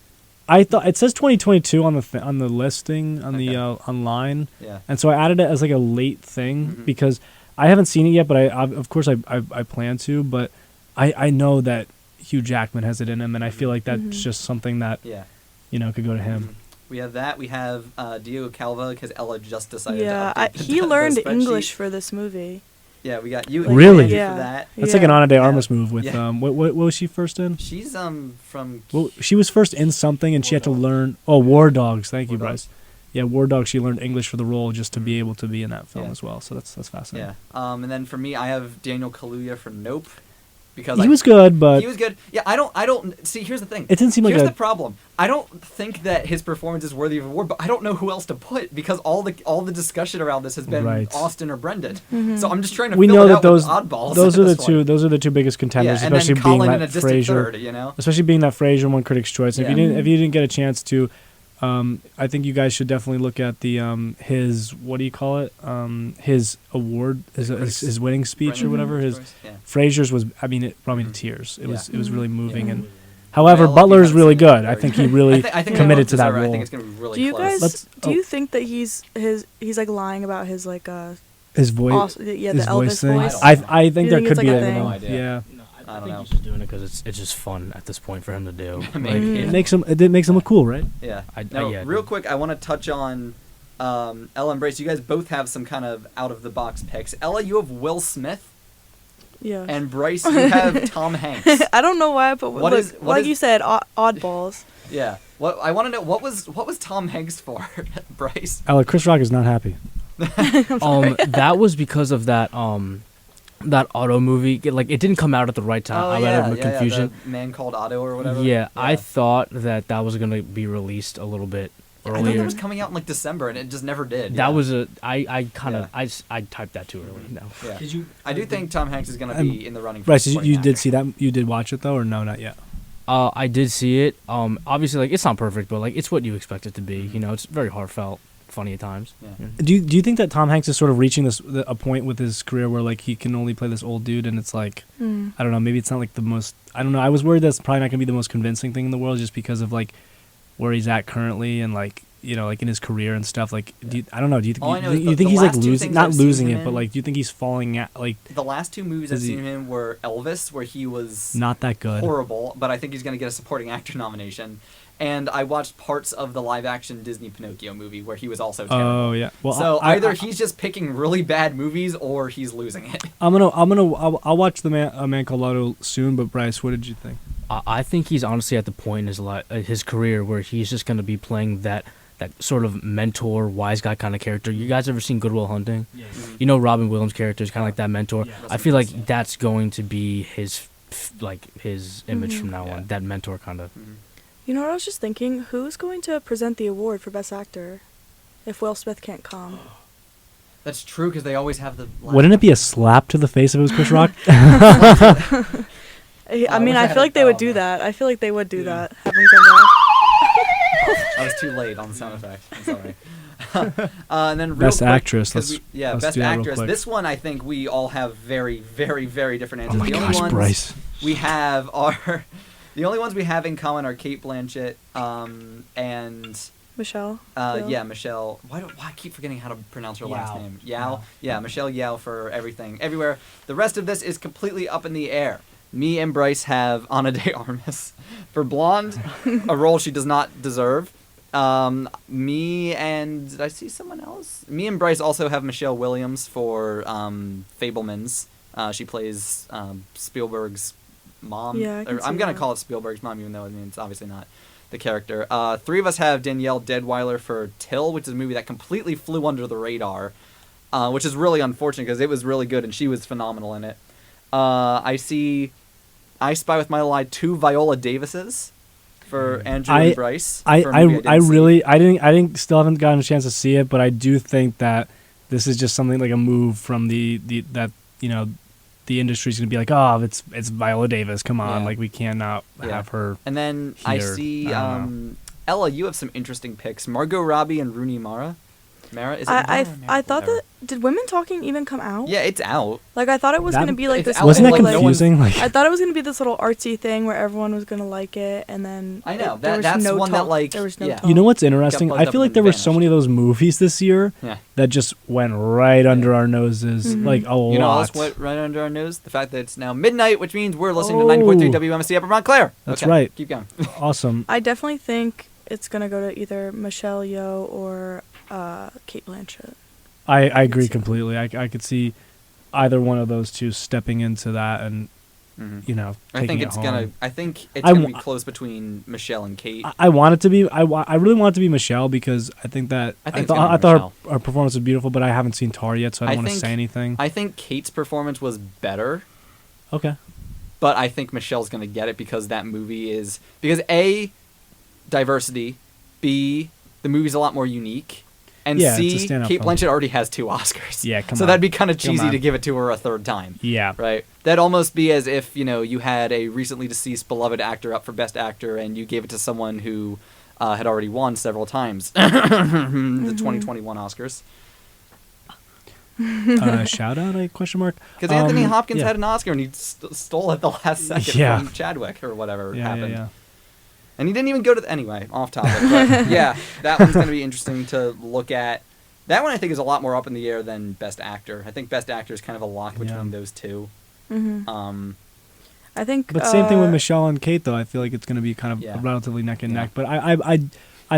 [SPEAKER 4] I thought it says 2022 on the listing on the online,
[SPEAKER 1] Yeah.
[SPEAKER 4] and so I added it as like a late thing because I haven't seen it yet. But I of course I plan to. But I know that Hugh Jackman has it in him, and I feel like that's just something that
[SPEAKER 1] Yeah.
[SPEAKER 4] could go to him.
[SPEAKER 1] We have that. We have Diego Calva, because Ella just decided
[SPEAKER 2] Yeah,
[SPEAKER 1] to update the,
[SPEAKER 2] he
[SPEAKER 1] the
[SPEAKER 2] learned
[SPEAKER 1] spreadsheet.
[SPEAKER 2] English for this movie.
[SPEAKER 1] Yeah, we got you.
[SPEAKER 4] Really?
[SPEAKER 1] Andrew,
[SPEAKER 2] Yeah.
[SPEAKER 1] for that.
[SPEAKER 4] That's like an Ana de
[SPEAKER 1] Yeah.
[SPEAKER 4] Armas move with
[SPEAKER 1] Yeah.
[SPEAKER 4] what was she first in?
[SPEAKER 1] She's from.
[SPEAKER 4] Well, she was first in something, and she had to
[SPEAKER 1] War Dogs.
[SPEAKER 4] learn. Oh, War Dogs. Thank you,
[SPEAKER 1] War
[SPEAKER 4] Bryce.
[SPEAKER 1] Dogs.
[SPEAKER 4] Yeah, War Dogs. She learned English for the role just to be able to be in that film
[SPEAKER 1] Yeah.
[SPEAKER 4] as well. So that's fascinating.
[SPEAKER 1] Yeah. And then for me, I have Daniel Kaluuya for Nope, because
[SPEAKER 4] He
[SPEAKER 1] I-
[SPEAKER 4] was good, but
[SPEAKER 1] he was good. Yeah, I don't see. Here's the thing.
[SPEAKER 4] It didn't seem like
[SPEAKER 1] Here's
[SPEAKER 4] a-
[SPEAKER 1] the problem. I don't think that his performance is worthy of an award, but I don't know who else to put, because all the discussion around this has been
[SPEAKER 4] Right.
[SPEAKER 1] Austin or Brendan. So I'm just trying to
[SPEAKER 4] we
[SPEAKER 1] fill
[SPEAKER 4] know
[SPEAKER 1] it
[SPEAKER 4] that
[SPEAKER 1] out
[SPEAKER 4] those
[SPEAKER 1] with oddballs.
[SPEAKER 4] those
[SPEAKER 1] at
[SPEAKER 4] are the
[SPEAKER 1] this
[SPEAKER 4] two
[SPEAKER 1] point.
[SPEAKER 4] those are the two biggest contenders,
[SPEAKER 1] Yeah, and then
[SPEAKER 4] especially
[SPEAKER 1] Colin
[SPEAKER 4] being
[SPEAKER 1] in a
[SPEAKER 4] that
[SPEAKER 1] distant
[SPEAKER 4] Fraser,
[SPEAKER 1] third, you know?
[SPEAKER 4] especially being that Fraser won Critics' Choice. And
[SPEAKER 1] Yeah.
[SPEAKER 4] if you didn't get a chance to, I think you guys should definitely look at the his, what do you call it, his award, his winning speech or
[SPEAKER 1] Brendan
[SPEAKER 4] whatever. His
[SPEAKER 1] Fraser, yeah.
[SPEAKER 4] Fraser's was, I mean, it brought me to tears. It was really moving.
[SPEAKER 1] Yeah.
[SPEAKER 4] And however,
[SPEAKER 1] Well, if you
[SPEAKER 4] Butler's
[SPEAKER 1] haven't
[SPEAKER 4] really
[SPEAKER 1] seen it,
[SPEAKER 4] good. I think he really
[SPEAKER 1] I think
[SPEAKER 4] committed
[SPEAKER 1] they
[SPEAKER 4] to
[SPEAKER 1] both
[SPEAKER 4] that
[SPEAKER 1] deserve it. I
[SPEAKER 4] role.
[SPEAKER 1] think it's gonna be really
[SPEAKER 2] Do you
[SPEAKER 1] close.
[SPEAKER 2] guys
[SPEAKER 4] Let's-
[SPEAKER 2] you think that he's like lying about his like
[SPEAKER 4] His voice,
[SPEAKER 2] the
[SPEAKER 4] his
[SPEAKER 2] Elvis
[SPEAKER 4] voice thing.
[SPEAKER 2] voice?
[SPEAKER 4] I think
[SPEAKER 2] You
[SPEAKER 4] there
[SPEAKER 2] think
[SPEAKER 4] could
[SPEAKER 2] it's
[SPEAKER 4] be
[SPEAKER 2] like a
[SPEAKER 4] a
[SPEAKER 2] thing?
[SPEAKER 1] No idea.
[SPEAKER 4] yeah.
[SPEAKER 3] No,
[SPEAKER 1] I
[SPEAKER 3] I
[SPEAKER 1] don't
[SPEAKER 3] think
[SPEAKER 1] know.
[SPEAKER 3] he's just doing it because it's just fun at this point for him to do.
[SPEAKER 1] Maybe.
[SPEAKER 4] It makes him look cool, right?
[SPEAKER 1] Yeah.
[SPEAKER 3] I-
[SPEAKER 1] Now,
[SPEAKER 3] yeah,
[SPEAKER 1] real
[SPEAKER 3] dude.
[SPEAKER 1] quick, I want to touch on Ella and Bryce. You guys both have some kind of out-of-the-box picks. Ella, you have Will Smith,
[SPEAKER 2] Yeah.
[SPEAKER 1] and Bryce, you have Tom Hanks.
[SPEAKER 2] I don't know why, but
[SPEAKER 1] What
[SPEAKER 2] look,
[SPEAKER 1] is- what
[SPEAKER 2] like
[SPEAKER 1] is-
[SPEAKER 2] you said, oddballs.
[SPEAKER 1] Yeah. What I want to know, what was Tom Hanks for, Bryce?
[SPEAKER 4] Ella, Chris Rock is not happy.
[SPEAKER 3] That was because of that Auto movie. Like, it didn't come out at the right time. I'm out of confusion.
[SPEAKER 1] the Man Called Otto or whatever.
[SPEAKER 3] Yeah, I thought that was gonna be released a little bit
[SPEAKER 1] I thought
[SPEAKER 3] earlier.
[SPEAKER 1] that was coming out in like December, and it just never did.
[SPEAKER 3] That
[SPEAKER 1] yeah.
[SPEAKER 3] was I kind of
[SPEAKER 1] Yeah.
[SPEAKER 3] I typed that too early. No.
[SPEAKER 1] Yeah. I do think Tom Hanks is going to be in the running for
[SPEAKER 4] Bryce,
[SPEAKER 1] supporting
[SPEAKER 4] you did
[SPEAKER 1] actor.
[SPEAKER 4] see that? You did watch it though, or no, not yet?
[SPEAKER 3] I did see it. Obviously, like, it's not perfect, but like, it's what you expect it to be. You know, it's very heartfelt, funny at times.
[SPEAKER 1] Yeah.
[SPEAKER 4] Do you think that Tom Hanks is sort of reaching a point with his career where like he can only play this old dude, and it's like I don't know, maybe it's not like the most, I don't know, I was worried that's probably not gonna be the most convincing thing in the world just because of like where he's at currently, and like like in his career and stuff. Like, I don't know. Do you
[SPEAKER 1] All I know
[SPEAKER 4] think
[SPEAKER 1] is
[SPEAKER 4] you
[SPEAKER 1] the
[SPEAKER 4] think he's like
[SPEAKER 1] last two
[SPEAKER 4] losing,
[SPEAKER 1] things
[SPEAKER 4] not
[SPEAKER 1] I've seen
[SPEAKER 4] losing
[SPEAKER 1] him
[SPEAKER 4] it, but
[SPEAKER 1] in-
[SPEAKER 4] like, do you think he's falling out? Like,
[SPEAKER 1] The last two movies I've
[SPEAKER 4] Is he-
[SPEAKER 1] seen him were Elvis, where he was
[SPEAKER 4] not that good.
[SPEAKER 1] horrible, but I think he's going to get a supporting actor nomination. And I watched parts of the live-action Disney Pinocchio movie where he was also terrible.
[SPEAKER 4] Oh yeah. Well,
[SPEAKER 1] So
[SPEAKER 4] I,
[SPEAKER 1] either he's just picking really bad movies or he's losing it.
[SPEAKER 4] I'll watch A Man Called Otto soon. But Bryce, what did you think?
[SPEAKER 3] I think he's honestly at the point in his career where he's just going to be playing that sort of mentor, wise guy kind of character. You guys ever seen Good Will Hunting?
[SPEAKER 4] Yeah.
[SPEAKER 3] You know Robin Williams' character is kind of like that mentor.
[SPEAKER 4] Yeah.
[SPEAKER 3] I feel like that's going to be his image from now
[SPEAKER 1] Yeah.
[SPEAKER 3] on. That mentor kind of.
[SPEAKER 2] You know what I was just thinking? Who's going to present the award for Best Actor if Will Smith can't come?
[SPEAKER 1] That's true, because they always have the...
[SPEAKER 4] Wouldn't it be a slap to the face if it was Chris Rock?
[SPEAKER 2] I mean,
[SPEAKER 1] wish
[SPEAKER 2] I
[SPEAKER 1] I
[SPEAKER 2] feel like
[SPEAKER 1] had-
[SPEAKER 2] they would
[SPEAKER 1] oh,
[SPEAKER 2] do
[SPEAKER 1] man.
[SPEAKER 2] that. I feel like they would do
[SPEAKER 4] Yeah.
[SPEAKER 2] that. Have him come back.
[SPEAKER 1] I was too late on the sound effect. I'm sorry. And then real
[SPEAKER 4] Best
[SPEAKER 1] quick,
[SPEAKER 4] actress,
[SPEAKER 1] 'cause
[SPEAKER 4] let's-
[SPEAKER 1] yeah,
[SPEAKER 4] let's
[SPEAKER 1] best
[SPEAKER 4] do that real
[SPEAKER 1] actress.
[SPEAKER 4] quick.
[SPEAKER 1] This one, I think we all have very, very, very different
[SPEAKER 4] Oh
[SPEAKER 1] answers.
[SPEAKER 4] my
[SPEAKER 1] the
[SPEAKER 4] gosh,
[SPEAKER 1] only ones
[SPEAKER 4] Bryce.
[SPEAKER 1] we have are... The only ones we have in common are Kate Blanchett and...
[SPEAKER 2] Michelle. Yeoh.
[SPEAKER 1] Yeah, Michelle. Why I keep forgetting how to pronounce her last
[SPEAKER 4] Yao.
[SPEAKER 1] name? Yao. Yeah, Michelle Yao for everything, everywhere. The rest of this is completely up in the air. Me and Bryce have Ana de Armas for Blonde, a role she does not deserve. Me and did I see someone else? Me and Bryce also have Michelle Williams for Fabelmans. She plays Spielberg's mom.
[SPEAKER 2] Yeah, I can
[SPEAKER 1] I'm
[SPEAKER 2] see
[SPEAKER 1] gonna
[SPEAKER 2] that.
[SPEAKER 1] call it Spielberg's mom, even though it's obviously not the character. Three of us have Danielle Deadweiler for Till, which is a movie that completely flew under the radar, which is really unfortunate because it was really good and she was phenomenal in it. I see I Spy with My Little Eye 2 Viola Davises for Andrew and Bryce. for a movie
[SPEAKER 4] I didn't still haven't gotten a chance to see it, but I do think that this is just something like a move from the industry's gonna be like, oh, it's Viola Davis, come on,
[SPEAKER 1] Yeah.
[SPEAKER 4] like we cannot
[SPEAKER 1] Yeah.
[SPEAKER 4] have her.
[SPEAKER 1] And then I
[SPEAKER 4] here.
[SPEAKER 1] see
[SPEAKER 4] I don't
[SPEAKER 1] Ella, you have some interesting picks. Margot Robbie and Rooney Mara. Mara, is it
[SPEAKER 2] I
[SPEAKER 1] Mara or Mara?
[SPEAKER 2] I thought
[SPEAKER 1] Whatever.
[SPEAKER 2] that did Women Talking even come out?
[SPEAKER 1] Yeah, it's out.
[SPEAKER 2] Like I thought it was
[SPEAKER 4] That-
[SPEAKER 2] gonna be like
[SPEAKER 1] it's
[SPEAKER 2] this.
[SPEAKER 1] out.
[SPEAKER 4] Wasn't that
[SPEAKER 1] Like, no one's-
[SPEAKER 4] confusing? Like
[SPEAKER 2] I thought it was gonna be this little artsy thing where everyone was gonna like it, and then
[SPEAKER 1] I know,
[SPEAKER 2] there was
[SPEAKER 1] that's
[SPEAKER 2] no
[SPEAKER 1] one that,
[SPEAKER 2] talk.
[SPEAKER 1] like,
[SPEAKER 2] there was no
[SPEAKER 1] yeah.
[SPEAKER 2] talk.
[SPEAKER 4] you know what's interesting?
[SPEAKER 1] buzzed
[SPEAKER 4] I
[SPEAKER 1] up
[SPEAKER 4] feel
[SPEAKER 1] and
[SPEAKER 4] like there were
[SPEAKER 1] vanished.
[SPEAKER 4] so many of those movies this year
[SPEAKER 1] Yeah.
[SPEAKER 4] that just went right under our noses,
[SPEAKER 2] Mhm.
[SPEAKER 4] like a lot.
[SPEAKER 1] You know what else went right under our nose? The fact that it's now midnight, which means we're listening to 90.3
[SPEAKER 4] Oh.
[SPEAKER 1] WMSC Upper Montclair.
[SPEAKER 4] That's
[SPEAKER 1] Okay,
[SPEAKER 4] right.
[SPEAKER 1] Keep going.
[SPEAKER 4] Awesome.
[SPEAKER 2] I definitely think it's gonna go to either Michelle Yeoh or Kate Blanchett.
[SPEAKER 4] I agree
[SPEAKER 1] see that.
[SPEAKER 4] completely. I could see either one of those two stepping into that and
[SPEAKER 1] Mhm.
[SPEAKER 4] taking
[SPEAKER 1] I think
[SPEAKER 4] it
[SPEAKER 1] it's
[SPEAKER 4] home.
[SPEAKER 1] gonna. I think it's
[SPEAKER 4] I
[SPEAKER 1] gonna be
[SPEAKER 4] wa-
[SPEAKER 1] close between Michelle and Kate.
[SPEAKER 4] I want it to be. I really want it to be Michelle because I think that
[SPEAKER 1] I think it's
[SPEAKER 4] thought
[SPEAKER 1] gonna be
[SPEAKER 4] thought her performance was beautiful, but I haven't seen Tar yet, so I
[SPEAKER 1] I
[SPEAKER 4] don't want to
[SPEAKER 1] think-
[SPEAKER 4] say anything.
[SPEAKER 1] I think Kate's performance was better,
[SPEAKER 4] Okay.
[SPEAKER 1] but I think Michelle's gonna get it because that movie is A, diversity, B, the movie's a lot more unique, and
[SPEAKER 4] Yeah, it's a
[SPEAKER 1] C,
[SPEAKER 4] standout
[SPEAKER 1] Kate
[SPEAKER 4] film.
[SPEAKER 1] Blanchett already has 2 Oscars.
[SPEAKER 4] Yeah, come
[SPEAKER 1] so
[SPEAKER 4] on.
[SPEAKER 1] that'd be kind of
[SPEAKER 4] Come
[SPEAKER 1] cheesy
[SPEAKER 4] on.
[SPEAKER 1] to give it to her a third time.
[SPEAKER 4] Yeah.
[SPEAKER 1] Right. That'd almost be as if, you had a recently deceased beloved actor up for Best Actor and you gave it to someone who had already won several times the 2021 Oscars.
[SPEAKER 4] Shout out a question mark.
[SPEAKER 1] Because Anthony Hopkins
[SPEAKER 4] yeah.
[SPEAKER 1] had an Oscar and he stole it the last second
[SPEAKER 4] Yeah.
[SPEAKER 1] from Chadwick or whatever
[SPEAKER 4] Yeah,
[SPEAKER 1] happened.
[SPEAKER 4] yeah.
[SPEAKER 1] And he didn't even go to anyway, off topic. But yeah, that one's going to be interesting to look at. That one I think is a lot more up in the air than Best Actor. I think Best Actor is kind of a lock between
[SPEAKER 4] Yeah.
[SPEAKER 1] those two.
[SPEAKER 2] Mm-hmm. I think.
[SPEAKER 4] But same thing with Michelle and Kate, though. I feel like it's going to be kind of
[SPEAKER 1] Yeah.
[SPEAKER 4] relatively neck and
[SPEAKER 1] Yeah.
[SPEAKER 4] neck. But I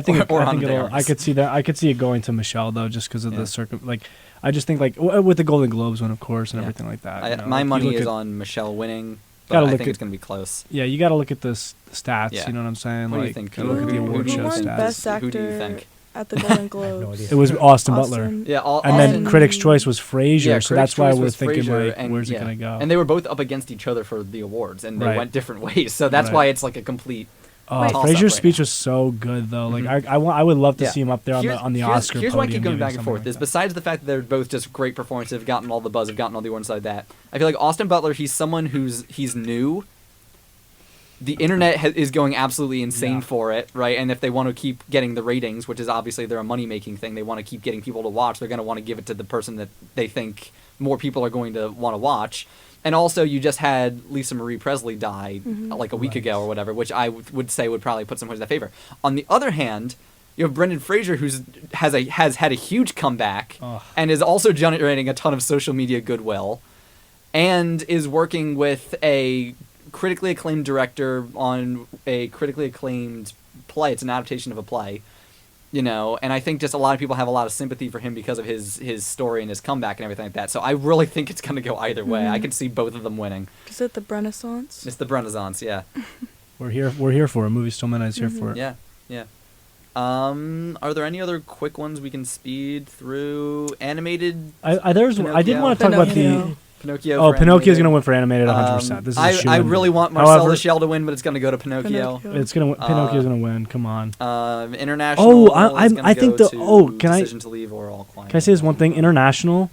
[SPEAKER 4] think
[SPEAKER 1] Or
[SPEAKER 4] I think
[SPEAKER 1] Ana de
[SPEAKER 4] it'll.
[SPEAKER 1] Armas.
[SPEAKER 4] I could see that. I could see it going to Michelle though, just because of
[SPEAKER 1] Yeah.
[SPEAKER 4] the I just think with the Golden Globes one, of course, and
[SPEAKER 1] Yeah.
[SPEAKER 4] everything like that.
[SPEAKER 1] My
[SPEAKER 4] like, you
[SPEAKER 1] money
[SPEAKER 4] look
[SPEAKER 1] is
[SPEAKER 4] at-
[SPEAKER 1] on Michelle winning, but
[SPEAKER 4] Gotta
[SPEAKER 1] I
[SPEAKER 4] look
[SPEAKER 1] think
[SPEAKER 4] at-
[SPEAKER 1] it's going to be close.
[SPEAKER 4] Yeah, you got to look at the stats.
[SPEAKER 1] Yeah.
[SPEAKER 4] You know what I'm saying?
[SPEAKER 1] What do you
[SPEAKER 4] like,
[SPEAKER 1] think?
[SPEAKER 4] gotta look at the
[SPEAKER 1] Who
[SPEAKER 4] award
[SPEAKER 1] do you
[SPEAKER 4] show
[SPEAKER 1] won
[SPEAKER 4] stats.
[SPEAKER 2] Best
[SPEAKER 1] Who do you
[SPEAKER 2] Actor
[SPEAKER 1] think?
[SPEAKER 2] at the Golden
[SPEAKER 5] no
[SPEAKER 2] Globes?
[SPEAKER 5] idea.
[SPEAKER 4] It was Austin Butler.
[SPEAKER 1] Yeah,
[SPEAKER 4] And then
[SPEAKER 2] Austin-
[SPEAKER 4] Critics' Choice was Frasier,
[SPEAKER 1] Yeah,
[SPEAKER 4] so that's
[SPEAKER 1] Critics'
[SPEAKER 4] why
[SPEAKER 1] Choice
[SPEAKER 4] we're
[SPEAKER 1] was
[SPEAKER 4] thinking
[SPEAKER 1] Frasier,
[SPEAKER 4] like,
[SPEAKER 1] and-
[SPEAKER 4] where's
[SPEAKER 1] yeah.
[SPEAKER 4] it gonna go?
[SPEAKER 1] And they were both up against each other for the awards, and they
[SPEAKER 4] Right.
[SPEAKER 1] went different ways. So that's
[SPEAKER 4] Right.
[SPEAKER 1] why it's like a complete.
[SPEAKER 2] Wait.
[SPEAKER 1] toss-up
[SPEAKER 4] Frasier's
[SPEAKER 1] right
[SPEAKER 4] speech
[SPEAKER 1] now.
[SPEAKER 4] was so good though. Like
[SPEAKER 1] Mhm.
[SPEAKER 4] I would love to
[SPEAKER 1] Yeah.
[SPEAKER 4] see him up there on the Oscar
[SPEAKER 1] Here's why I
[SPEAKER 4] podium.
[SPEAKER 1] keep going
[SPEAKER 4] giving
[SPEAKER 1] back and
[SPEAKER 4] something
[SPEAKER 1] forth.
[SPEAKER 4] like
[SPEAKER 1] Is
[SPEAKER 4] that.
[SPEAKER 1] besides the fact that they're both just great performances, have gotten all the buzz, have gotten all the awards like that. I feel like Austin Butler, he's someone he's new. The internet is going absolutely insane
[SPEAKER 4] Yeah.
[SPEAKER 1] for it, right? And if they want to keep getting the ratings, which is obviously they're a money-making thing, they want to keep getting people to watch. They're going to want to give it to the person that they think more people are going to want to watch. And also, you just had Lisa Marie Presley die like a week ago or whatever, which I would say would probably put some points in that favor. On the other hand, You have Brendan Fraser, has had a huge comeback
[SPEAKER 4] Ugh.
[SPEAKER 1] and is also generating a ton of social media goodwill, and is working with a critically acclaimed director on a critically acclaimed play. It's an adaptation of a play. And I think just a lot of people have a lot of sympathy for him because of his story and his comeback and everything like that. So I really think it's going to go either way. I can see both of them winning.
[SPEAKER 2] Is it the Renaissance?
[SPEAKER 1] It's the Renaissance, yeah.
[SPEAKER 4] We're here for it. Movie Still Midnight's here for it.
[SPEAKER 1] Yeah, yeah. Are there any other quick ones we can speed through? Animated?
[SPEAKER 4] I did want to talk about the
[SPEAKER 1] Pinocchio.
[SPEAKER 4] Oh,
[SPEAKER 1] for
[SPEAKER 4] Pinocchio's
[SPEAKER 1] animated.
[SPEAKER 4] going to win for animated 100%. This is a
[SPEAKER 1] I
[SPEAKER 4] shoo-in.
[SPEAKER 1] really want Marcel
[SPEAKER 4] However,
[SPEAKER 1] the Shell to win, but it's going to go to Pinocchio.
[SPEAKER 4] Pinocchio's going to win. Come on.
[SPEAKER 1] International.
[SPEAKER 4] I think can I
[SPEAKER 1] Decision to Leave or All Quiet.
[SPEAKER 4] Can I say this one thing? International.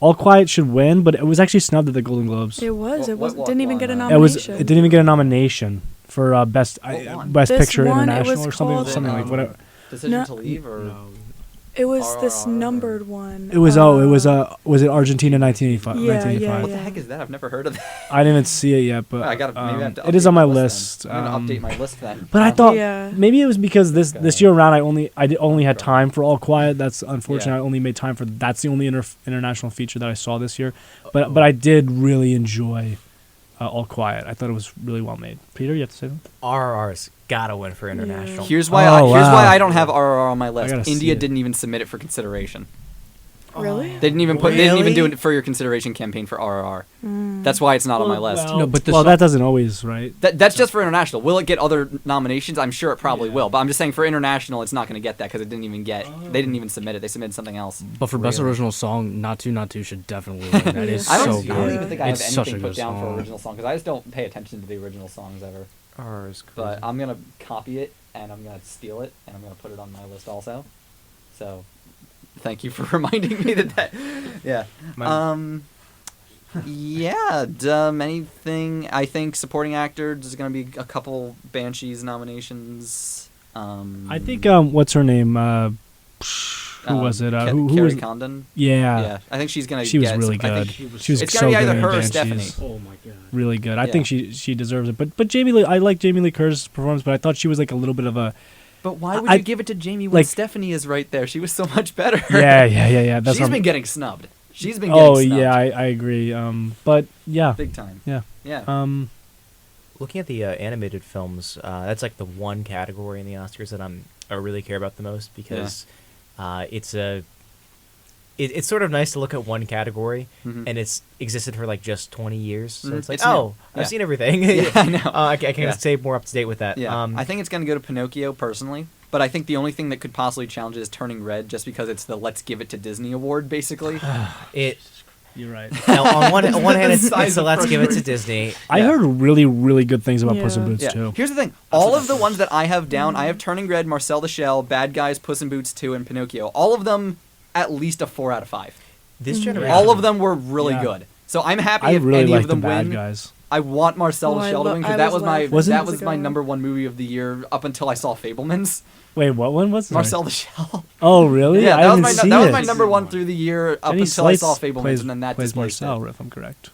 [SPEAKER 4] All Quiet should win, but it was actually snubbed at the Golden Globes.
[SPEAKER 2] It was.
[SPEAKER 1] What
[SPEAKER 2] Didn't even get a
[SPEAKER 1] won?
[SPEAKER 2] nomination.
[SPEAKER 4] It didn't even get a nomination for best
[SPEAKER 1] won?
[SPEAKER 4] best
[SPEAKER 2] This
[SPEAKER 4] picture
[SPEAKER 2] one, it
[SPEAKER 4] international
[SPEAKER 2] was
[SPEAKER 4] or something
[SPEAKER 2] called-
[SPEAKER 4] like whatever.
[SPEAKER 1] Decision
[SPEAKER 2] No.
[SPEAKER 1] to Leave or
[SPEAKER 2] It was this
[SPEAKER 1] RRR.
[SPEAKER 2] numbered one.
[SPEAKER 4] It was was it Argentina 1985?
[SPEAKER 2] Yeah,
[SPEAKER 4] 1985?
[SPEAKER 1] what the
[SPEAKER 2] yeah.
[SPEAKER 1] heck is that? I've never heard of that.
[SPEAKER 4] I didn't even see it yet, but
[SPEAKER 1] I gotta, maybe I have to
[SPEAKER 4] it is
[SPEAKER 1] update
[SPEAKER 4] on my
[SPEAKER 1] list.
[SPEAKER 4] list.
[SPEAKER 1] Then. I'm gonna update my list then.
[SPEAKER 4] But I thought
[SPEAKER 2] Yeah.
[SPEAKER 4] maybe it was because this
[SPEAKER 1] Okay.
[SPEAKER 4] year around I only had time for All Quiet. That's unfortunate.
[SPEAKER 1] Yeah.
[SPEAKER 4] I only made time for that's the only international feature that I saw this year. But I did really enjoy All Quiet. I thought it was really well made. Peter, you have to say something?
[SPEAKER 5] RRR's gotta win for international.
[SPEAKER 1] Here's why.
[SPEAKER 4] Oh,
[SPEAKER 1] Here's why
[SPEAKER 4] wow.
[SPEAKER 1] I don't have RRR on my list.
[SPEAKER 4] gotta see
[SPEAKER 1] India
[SPEAKER 4] it.
[SPEAKER 1] didn't even submit it for consideration.
[SPEAKER 2] Really?
[SPEAKER 1] They didn't even They didn't even do
[SPEAKER 5] Really?
[SPEAKER 1] it for your consideration campaign for RRR. That's why it's not on my list.
[SPEAKER 3] No, but the
[SPEAKER 4] well,
[SPEAKER 3] song-
[SPEAKER 4] that doesn't always, right?
[SPEAKER 1] That's just for international. Will it get other nominations? I'm sure it probably will. But I'm just saying for international, it's not going to get that because it didn't even get. They didn't even submit it. They submitted something else.
[SPEAKER 3] But for best
[SPEAKER 5] Really?
[SPEAKER 3] original song, Not To should definitely win. That is
[SPEAKER 1] I don't,
[SPEAKER 3] so
[SPEAKER 1] I
[SPEAKER 3] good.
[SPEAKER 1] don't even think I have
[SPEAKER 3] It's such a
[SPEAKER 1] anything put
[SPEAKER 3] good
[SPEAKER 1] down for
[SPEAKER 3] song.
[SPEAKER 1] original song because I just don't pay attention to the original songs ever.
[SPEAKER 5] RRR is crazy.
[SPEAKER 1] But I'm gonna copy it and I'm gonna steal it and I'm gonna put it on my list also. So, thank you for reminding me that. Yeah. Yeah. Anything? I think supporting actor. There's gonna be a couple Banshees nominations.
[SPEAKER 4] I think what's her name? Who was it? Who
[SPEAKER 1] Carrie
[SPEAKER 4] was?
[SPEAKER 1] Condon.
[SPEAKER 4] Yeah,
[SPEAKER 1] Yeah, I think she's gonna.
[SPEAKER 4] she was
[SPEAKER 1] get
[SPEAKER 4] really
[SPEAKER 1] I
[SPEAKER 4] good.
[SPEAKER 1] think
[SPEAKER 4] She was
[SPEAKER 1] it's
[SPEAKER 4] so
[SPEAKER 1] gonna be
[SPEAKER 4] good
[SPEAKER 1] either
[SPEAKER 4] in
[SPEAKER 1] her or
[SPEAKER 4] Banshees.
[SPEAKER 1] Stephanie.
[SPEAKER 3] Oh my god.
[SPEAKER 4] Really good. I
[SPEAKER 1] Yeah.
[SPEAKER 4] think she deserves it. But Jamie Lee, I like Jamie Lee Curtis's performance, but I thought she was like a little bit of a
[SPEAKER 1] But why would
[SPEAKER 4] I-
[SPEAKER 1] you give it to Jamie when
[SPEAKER 4] like-
[SPEAKER 1] Stephanie is right there? She was so much better.
[SPEAKER 4] yeah. That's
[SPEAKER 1] She's
[SPEAKER 4] what I'm-
[SPEAKER 1] been getting snubbed. She's been getting
[SPEAKER 4] Oh
[SPEAKER 1] snubbed.
[SPEAKER 4] yeah, I agree. But yeah,
[SPEAKER 1] Big time.
[SPEAKER 4] yeah.
[SPEAKER 1] Yeah.
[SPEAKER 5] Looking at the animated films, that's like the one category in the Oscars that I really care about the most because it's sort of nice to look at one category
[SPEAKER 1] Mhm.
[SPEAKER 5] and it's existed for like just 20 years. So
[SPEAKER 1] Mhm.
[SPEAKER 5] it's like,
[SPEAKER 1] It's new.
[SPEAKER 5] I've
[SPEAKER 1] Yeah.
[SPEAKER 5] seen everything.
[SPEAKER 1] Yeah, I know.
[SPEAKER 5] I can
[SPEAKER 1] Yeah.
[SPEAKER 5] stay more up to date with that.
[SPEAKER 1] Yeah, I think it's going to go to Pinocchio personally, but I think the only thing that could possibly challenge it is Turning Red, just because it's the Let's Give It to Disney award, basically.
[SPEAKER 5] it.
[SPEAKER 4] You're right.
[SPEAKER 5] On one hand, it's
[SPEAKER 1] Size
[SPEAKER 5] so
[SPEAKER 1] of
[SPEAKER 5] let's give it to
[SPEAKER 1] fruit.
[SPEAKER 5] Disney.
[SPEAKER 4] I
[SPEAKER 1] Yeah.
[SPEAKER 4] heard really, really good things about Puss in
[SPEAKER 2] Yeah.
[SPEAKER 4] Boots
[SPEAKER 1] Yeah.
[SPEAKER 4] too.
[SPEAKER 1] Here's the thing: all of the ones that I have down, I have Turning Red, Marcel the Shell, Bad Guys, Puss in Boots 2, and Pinocchio. All of them at least a 4 out of 5.
[SPEAKER 5] This generation.
[SPEAKER 1] All of them were really
[SPEAKER 4] Yeah.
[SPEAKER 1] good. So I'm happy
[SPEAKER 4] I
[SPEAKER 1] if
[SPEAKER 4] really
[SPEAKER 1] any
[SPEAKER 4] like
[SPEAKER 1] of
[SPEAKER 4] the
[SPEAKER 1] them
[SPEAKER 4] bad
[SPEAKER 1] win.
[SPEAKER 4] guys.
[SPEAKER 1] I want Marcel
[SPEAKER 2] Oh,
[SPEAKER 1] the
[SPEAKER 2] I
[SPEAKER 1] Shell to
[SPEAKER 2] lo-
[SPEAKER 1] win
[SPEAKER 2] I
[SPEAKER 1] because that
[SPEAKER 2] was
[SPEAKER 1] was my
[SPEAKER 2] laughing
[SPEAKER 1] that
[SPEAKER 2] years
[SPEAKER 1] was my
[SPEAKER 2] ago.
[SPEAKER 1] number one movie of the year up until I saw Fablemans.
[SPEAKER 4] Wait, what one was it?
[SPEAKER 1] Marcel the Shell.
[SPEAKER 4] Oh, really?
[SPEAKER 1] Yeah,
[SPEAKER 4] I
[SPEAKER 1] that was
[SPEAKER 4] didn't
[SPEAKER 1] my
[SPEAKER 4] see
[SPEAKER 1] that was
[SPEAKER 4] it.
[SPEAKER 1] my number one through the year up
[SPEAKER 4] Jenny
[SPEAKER 1] until I
[SPEAKER 4] Slice
[SPEAKER 1] saw Fablemans,
[SPEAKER 4] plays,
[SPEAKER 1] and then that
[SPEAKER 4] plays
[SPEAKER 1] displaced it.
[SPEAKER 4] Marcel, if I'm correct.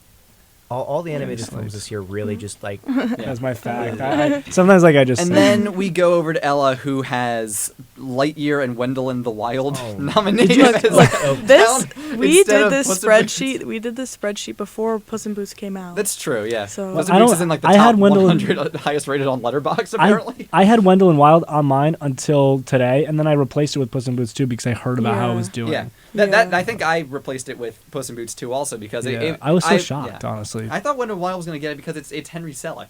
[SPEAKER 5] All the animated
[SPEAKER 4] Slice.
[SPEAKER 5] films this year really just like
[SPEAKER 4] That's my fact. Sometimes I just.
[SPEAKER 1] And then we go over to Ella, who has Lightyear and Wendell in the Wild
[SPEAKER 5] Oh.
[SPEAKER 1] nominated.
[SPEAKER 2] Look,
[SPEAKER 1] as
[SPEAKER 2] look,
[SPEAKER 1] a
[SPEAKER 2] this
[SPEAKER 1] town
[SPEAKER 2] we
[SPEAKER 1] instead
[SPEAKER 2] did
[SPEAKER 1] of
[SPEAKER 2] this
[SPEAKER 1] Puss in Boots.
[SPEAKER 2] spreadsheet. We did this spreadsheet before Puss in Boots came out.
[SPEAKER 1] That's true, yeah.
[SPEAKER 2] So-
[SPEAKER 1] Puss in
[SPEAKER 4] I
[SPEAKER 1] Boots
[SPEAKER 4] don't-
[SPEAKER 1] is in like the
[SPEAKER 4] I
[SPEAKER 1] top
[SPEAKER 4] had Wendell in-
[SPEAKER 1] 100 highest rated on Letterboxd, apparently.
[SPEAKER 4] I had Wendell and Wild on mine until today, and then I replaced it with Puss in Boots 2 because I heard about how it
[SPEAKER 2] Yeah.
[SPEAKER 4] was doing.
[SPEAKER 1] Yeah.
[SPEAKER 2] Yeah.
[SPEAKER 1] That I think I replaced it with Puss in Boots 2 also because
[SPEAKER 4] Yeah. I was so shocked, honestly.
[SPEAKER 1] I thought Wendell Wild was going to get it because it's Henry Selick.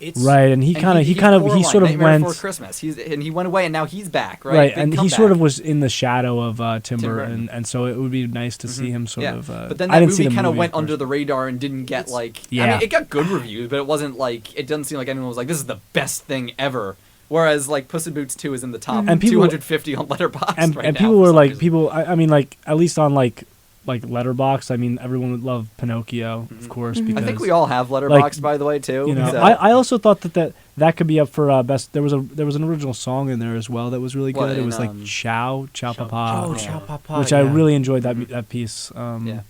[SPEAKER 5] it's
[SPEAKER 4] Right, and he
[SPEAKER 1] And
[SPEAKER 4] kind of
[SPEAKER 1] he's
[SPEAKER 4] he sort of
[SPEAKER 1] Nightmare
[SPEAKER 4] went
[SPEAKER 1] Before Christmas. He went away and now he's back, right?
[SPEAKER 4] right,
[SPEAKER 1] Big
[SPEAKER 4] and he
[SPEAKER 1] comeback.
[SPEAKER 4] sort of was in the shadow of Tim
[SPEAKER 1] Tim
[SPEAKER 4] Burton, and so it would be nice to see him sort
[SPEAKER 1] yeah.
[SPEAKER 4] of.
[SPEAKER 1] But then
[SPEAKER 4] I
[SPEAKER 1] that
[SPEAKER 4] didn't see
[SPEAKER 1] movie
[SPEAKER 4] the
[SPEAKER 1] kind of
[SPEAKER 4] movie,
[SPEAKER 1] went
[SPEAKER 4] course.
[SPEAKER 1] under the radar and didn't get like. I
[SPEAKER 4] Yeah.
[SPEAKER 1] mean, it got good reviews, but it wasn't like it doesn't seem like anyone was like, "This is the best thing ever." Whereas like Puss in Boots 2 is in the top
[SPEAKER 4] And people-
[SPEAKER 1] 250 on Letterboxd
[SPEAKER 4] and
[SPEAKER 1] right
[SPEAKER 4] and
[SPEAKER 1] now
[SPEAKER 4] people
[SPEAKER 1] for
[SPEAKER 4] were
[SPEAKER 1] some
[SPEAKER 4] like
[SPEAKER 1] reason.
[SPEAKER 4] I mean like at least on like Letterboxd. I mean everyone would love Pinocchio, of course.
[SPEAKER 2] Mhm.
[SPEAKER 4] Because
[SPEAKER 1] I think we all have Letterboxd,
[SPEAKER 4] like,
[SPEAKER 1] by the way, too.
[SPEAKER 4] you know,
[SPEAKER 1] so-
[SPEAKER 4] I also thought that could be up for best. There was an original song in there as well that was really
[SPEAKER 1] What,
[SPEAKER 4] good. It
[SPEAKER 1] in,
[SPEAKER 4] was like Ciao
[SPEAKER 1] Ciao
[SPEAKER 4] Papa,
[SPEAKER 5] oh,
[SPEAKER 1] yeah.
[SPEAKER 5] Ciao Papa,
[SPEAKER 4] which I
[SPEAKER 5] yeah.
[SPEAKER 4] really enjoyed that piece.
[SPEAKER 1] Yeah.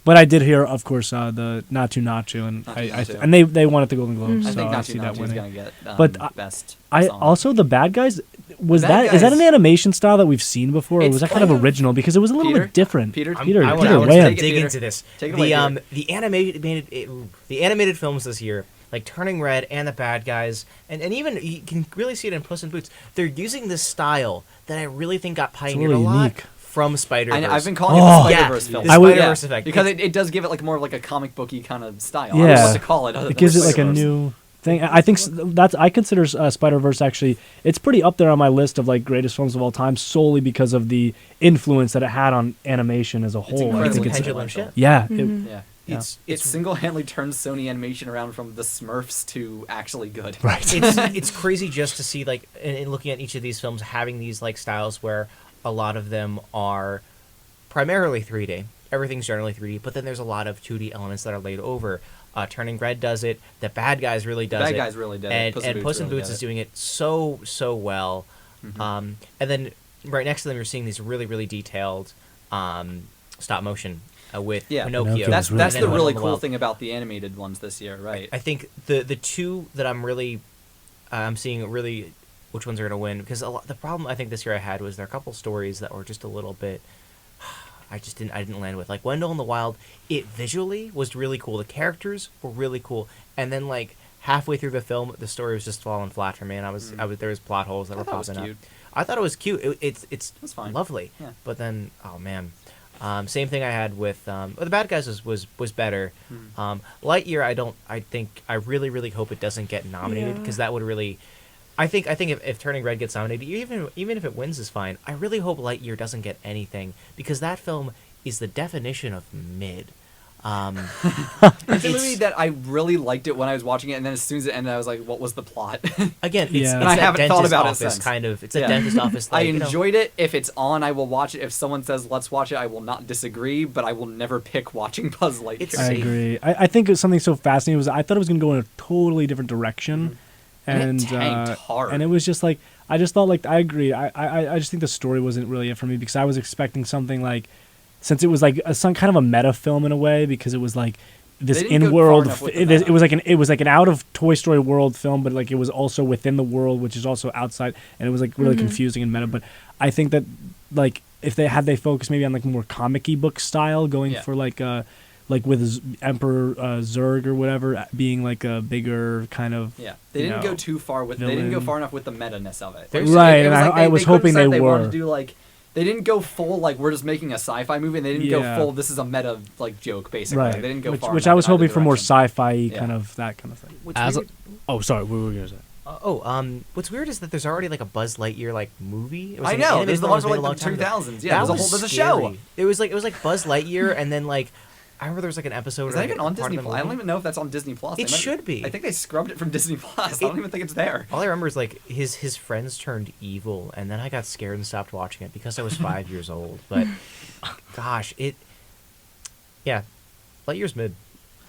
[SPEAKER 4] But I did hear, of course, the Naatu Naatu, and
[SPEAKER 1] Naatu.
[SPEAKER 4] and they won at the Golden Globes.
[SPEAKER 2] Mhm.
[SPEAKER 1] I
[SPEAKER 4] So
[SPEAKER 1] think
[SPEAKER 4] I
[SPEAKER 1] Naatu
[SPEAKER 4] see that
[SPEAKER 1] Naatu is
[SPEAKER 4] winning.
[SPEAKER 1] going to get
[SPEAKER 4] But
[SPEAKER 1] best
[SPEAKER 4] I
[SPEAKER 1] song.
[SPEAKER 4] also the Bad Guys was
[SPEAKER 1] Bad
[SPEAKER 4] that is that
[SPEAKER 1] Guys-
[SPEAKER 4] an animation style that we've seen before, or
[SPEAKER 1] It's
[SPEAKER 4] was that kind of
[SPEAKER 1] kind of-
[SPEAKER 4] original because it was a little
[SPEAKER 1] Peter?
[SPEAKER 4] bit different?
[SPEAKER 1] Peter?
[SPEAKER 4] Peter,
[SPEAKER 5] I
[SPEAKER 4] Peter,
[SPEAKER 5] want
[SPEAKER 4] weigh
[SPEAKER 5] to
[SPEAKER 4] in.
[SPEAKER 5] dig
[SPEAKER 1] Peter.
[SPEAKER 5] into this.
[SPEAKER 1] Take it away, Peter.
[SPEAKER 5] The animated films this year, like Turning Red and The Bad Guys, and even you can really see it in Puss in Boots. They're using this style that I really think got pioneered
[SPEAKER 4] really
[SPEAKER 5] a lot
[SPEAKER 4] unique.
[SPEAKER 5] from Spider-Verse.
[SPEAKER 1] I've been calling it
[SPEAKER 4] Oh.
[SPEAKER 1] the
[SPEAKER 5] Yeah,
[SPEAKER 1] Spider-Verse film.
[SPEAKER 5] the
[SPEAKER 4] I would-
[SPEAKER 5] Spider-Verse effect.
[SPEAKER 1] Because it does give it like more of like a comic booky kind of style. I
[SPEAKER 4] Yeah.
[SPEAKER 1] don't know what to call it. Other
[SPEAKER 4] It
[SPEAKER 1] than
[SPEAKER 4] gives it like a
[SPEAKER 1] Spider-Verse.
[SPEAKER 4] new thing. I think I consider Spider-Verse actually. It's pretty up there on my list of like greatest films of all time, solely because of the influence that it had on animation as a whole. I
[SPEAKER 1] incredibly
[SPEAKER 4] think it's
[SPEAKER 5] pendulum
[SPEAKER 1] influential.
[SPEAKER 5] shift.
[SPEAKER 4] yeah.
[SPEAKER 2] Mhm.
[SPEAKER 1] Yeah.
[SPEAKER 5] Yeah.
[SPEAKER 1] It single-handedly turned Sony Animation around from the Smurfs to actually good.
[SPEAKER 4] Right.
[SPEAKER 5] It's crazy just to see like in looking at each of these films having these like styles where a lot of them are primarily 3D. Everything's generally 3D, but then there's a lot of 2D elements that are laid over. Turning Red does it. The Bad Guys really does
[SPEAKER 1] Bad
[SPEAKER 5] it.
[SPEAKER 1] Guys really did it.
[SPEAKER 5] And Puss in
[SPEAKER 1] really
[SPEAKER 5] Boots
[SPEAKER 1] did
[SPEAKER 5] is
[SPEAKER 1] it.
[SPEAKER 5] doing it so well.
[SPEAKER 1] Mhm.
[SPEAKER 5] And then right next to them, you're seeing these really detailed stop motion with
[SPEAKER 1] Yeah.
[SPEAKER 5] Pinocchio.
[SPEAKER 4] Pinocchio
[SPEAKER 1] That's
[SPEAKER 4] was
[SPEAKER 1] that's
[SPEAKER 5] And
[SPEAKER 1] the
[SPEAKER 5] then
[SPEAKER 1] really
[SPEAKER 5] Home
[SPEAKER 1] cool
[SPEAKER 5] Alone.
[SPEAKER 1] thing about the animated ones this year, right?
[SPEAKER 5] I think the two that I'm really I'm seeing really which ones are going to win because the problem I think this year I had was there are a couple stories that were just a little bit I didn't land with like Wendell in the Wild. It visually was really cool. The characters were really cool, and then like halfway through the film, the story was just falling flat for me. And I was there was plot holes that were
[SPEAKER 1] thought it was
[SPEAKER 5] popping up.
[SPEAKER 1] cute.
[SPEAKER 5] I thought it was cute. It's
[SPEAKER 1] That's fine.
[SPEAKER 5] lovely.
[SPEAKER 1] Yeah.
[SPEAKER 5] But then oh man, same thing I had with the Bad Guys was better. Lightyear I really hope it doesn't get nominated
[SPEAKER 2] Yeah.
[SPEAKER 5] because that would really. I think if Turning Red gets nominated, even if it wins is fine. I really hope Lightyear doesn't get anything because that film is the definition of mid.
[SPEAKER 1] It's a movie that I really liked it when I was watching it, and then as soon as it ended, I was like, "What was the plot?"
[SPEAKER 5] Again, it's,
[SPEAKER 4] Yeah.
[SPEAKER 5] it's
[SPEAKER 4] And
[SPEAKER 1] I
[SPEAKER 5] that
[SPEAKER 1] haven't thought
[SPEAKER 5] dentist
[SPEAKER 1] about it
[SPEAKER 5] office
[SPEAKER 1] since.
[SPEAKER 5] kind of. It's a
[SPEAKER 1] Yeah.
[SPEAKER 5] dentist office.
[SPEAKER 1] I
[SPEAKER 5] Like, you know,
[SPEAKER 1] enjoyed it. If it's on, I will watch it. If someone says let's watch it, I will not disagree, but I will never pick watching Buzz Lightyear.
[SPEAKER 5] It's
[SPEAKER 4] I
[SPEAKER 5] safe.
[SPEAKER 4] agree. I think it's something so fascinating was I thought it was going to go in a totally different direction,
[SPEAKER 1] And it tanked hard.
[SPEAKER 4] And it was just like I just thought like I agree. I just think the story wasn't really it for me because I was expecting something like since it was like some kind of a meta film in a way because it was like this
[SPEAKER 1] They didn't go
[SPEAKER 4] in-world.
[SPEAKER 1] far enough with the
[SPEAKER 4] It
[SPEAKER 1] meta.
[SPEAKER 4] was like an out of Toy Story world film, but like it was also within the world, which is also outside, and it was like really confusing and meta. But I think that like if they focused maybe on like more comic-y book style, going
[SPEAKER 1] Yeah.
[SPEAKER 4] for like with Emperor Zurg or whatever being like a bigger kind of
[SPEAKER 1] Yeah, they didn't go too far with. They didn't go
[SPEAKER 4] villain.
[SPEAKER 1] far enough with the meta-ness of it.
[SPEAKER 5] There's-
[SPEAKER 4] Right,
[SPEAKER 1] It
[SPEAKER 4] and
[SPEAKER 1] was like
[SPEAKER 4] I was
[SPEAKER 1] could've
[SPEAKER 4] hoping
[SPEAKER 1] said
[SPEAKER 4] they
[SPEAKER 1] wanted
[SPEAKER 4] were.
[SPEAKER 1] to do like. They didn't go full like we're just making a sci-fi movie, and they didn't go
[SPEAKER 4] Yeah.
[SPEAKER 1] full. This is a meta like joke basically.
[SPEAKER 4] Right,
[SPEAKER 1] They didn't go
[SPEAKER 4] which,
[SPEAKER 1] far.
[SPEAKER 4] which
[SPEAKER 1] enough
[SPEAKER 4] I was
[SPEAKER 1] in either
[SPEAKER 4] hoping for more
[SPEAKER 1] direction.
[SPEAKER 4] sci-fi
[SPEAKER 1] Yeah.
[SPEAKER 4] kind of that kind of thing.
[SPEAKER 5] What's
[SPEAKER 3] As
[SPEAKER 5] weird,
[SPEAKER 3] sorry, what were we gonna say?
[SPEAKER 5] what's weird is that there's already like a Buzz Lightyear like movie. It was
[SPEAKER 1] I
[SPEAKER 5] an
[SPEAKER 1] know.
[SPEAKER 5] animated
[SPEAKER 1] There's the
[SPEAKER 5] film
[SPEAKER 1] ones
[SPEAKER 5] that was
[SPEAKER 1] from
[SPEAKER 5] made a
[SPEAKER 1] like the
[SPEAKER 5] long time ago.
[SPEAKER 1] 2000s. Yeah,
[SPEAKER 5] That
[SPEAKER 1] there's a
[SPEAKER 5] was
[SPEAKER 1] show.
[SPEAKER 5] scary. It was like Buzz Lightyear, and then like I remember there was like an episode.
[SPEAKER 1] Is
[SPEAKER 5] or,
[SPEAKER 1] that
[SPEAKER 5] like,
[SPEAKER 1] even
[SPEAKER 5] a
[SPEAKER 1] on
[SPEAKER 5] part of
[SPEAKER 1] Disney
[SPEAKER 5] the
[SPEAKER 1] Plus? I don't
[SPEAKER 5] movie.
[SPEAKER 1] even know if that's on Disney Plus.
[SPEAKER 5] It should be.
[SPEAKER 1] I think they scrubbed it from Disney Plus. I don't even think it's there.
[SPEAKER 5] All I remember is like his friends turned evil, and then I got scared and stopped watching it because I was 5 years old. But gosh, yeah, Lightyear's mid.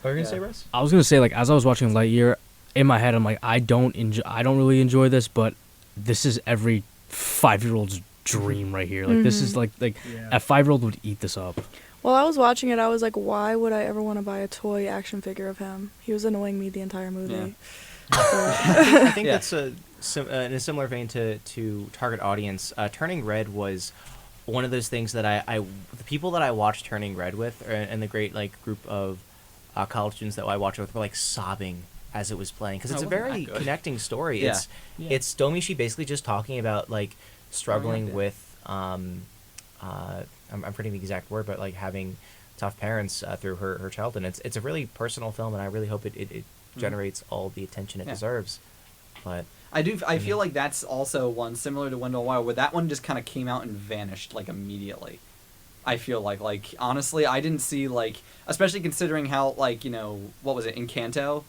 [SPEAKER 5] What were you gonna
[SPEAKER 1] Yeah.
[SPEAKER 5] say, Russ?
[SPEAKER 3] I was gonna say like as I was watching Lightyear, in my head I'm like I don't really enjoy this, but this is every 5-year-old's dream right here. Like this is like
[SPEAKER 4] Yeah.
[SPEAKER 3] a 5-year-old would eat this up.
[SPEAKER 2] While I was watching it, I was like, why would I ever want to buy a toy action figure of him? He was annoying me the entire movie.
[SPEAKER 5] I think
[SPEAKER 1] Yeah.
[SPEAKER 5] that's in a similar vein to target audience. Turning Red was one of those things that the people that I watched Turning Red with, and the great like group of college students that I watched with were like sobbing as it was playing because it's
[SPEAKER 1] Oh,
[SPEAKER 5] a
[SPEAKER 1] it wasn't
[SPEAKER 5] very
[SPEAKER 1] that good.
[SPEAKER 5] connecting story.
[SPEAKER 1] Yeah.
[SPEAKER 5] It's Domishi basically just talking about like struggling
[SPEAKER 1] yeah.
[SPEAKER 5] with I'm forgetting the exact word, but like having tough parents through her childhood. And it's a really personal film, and I really hope it generates all the attention it
[SPEAKER 1] Yeah.
[SPEAKER 5] deserves. But
[SPEAKER 1] I feel like that's also one similar to Wendell Wild, where that one just kind of came out and vanished like immediately. I feel like honestly, I didn't see like, especially considering how like what was it, Encanto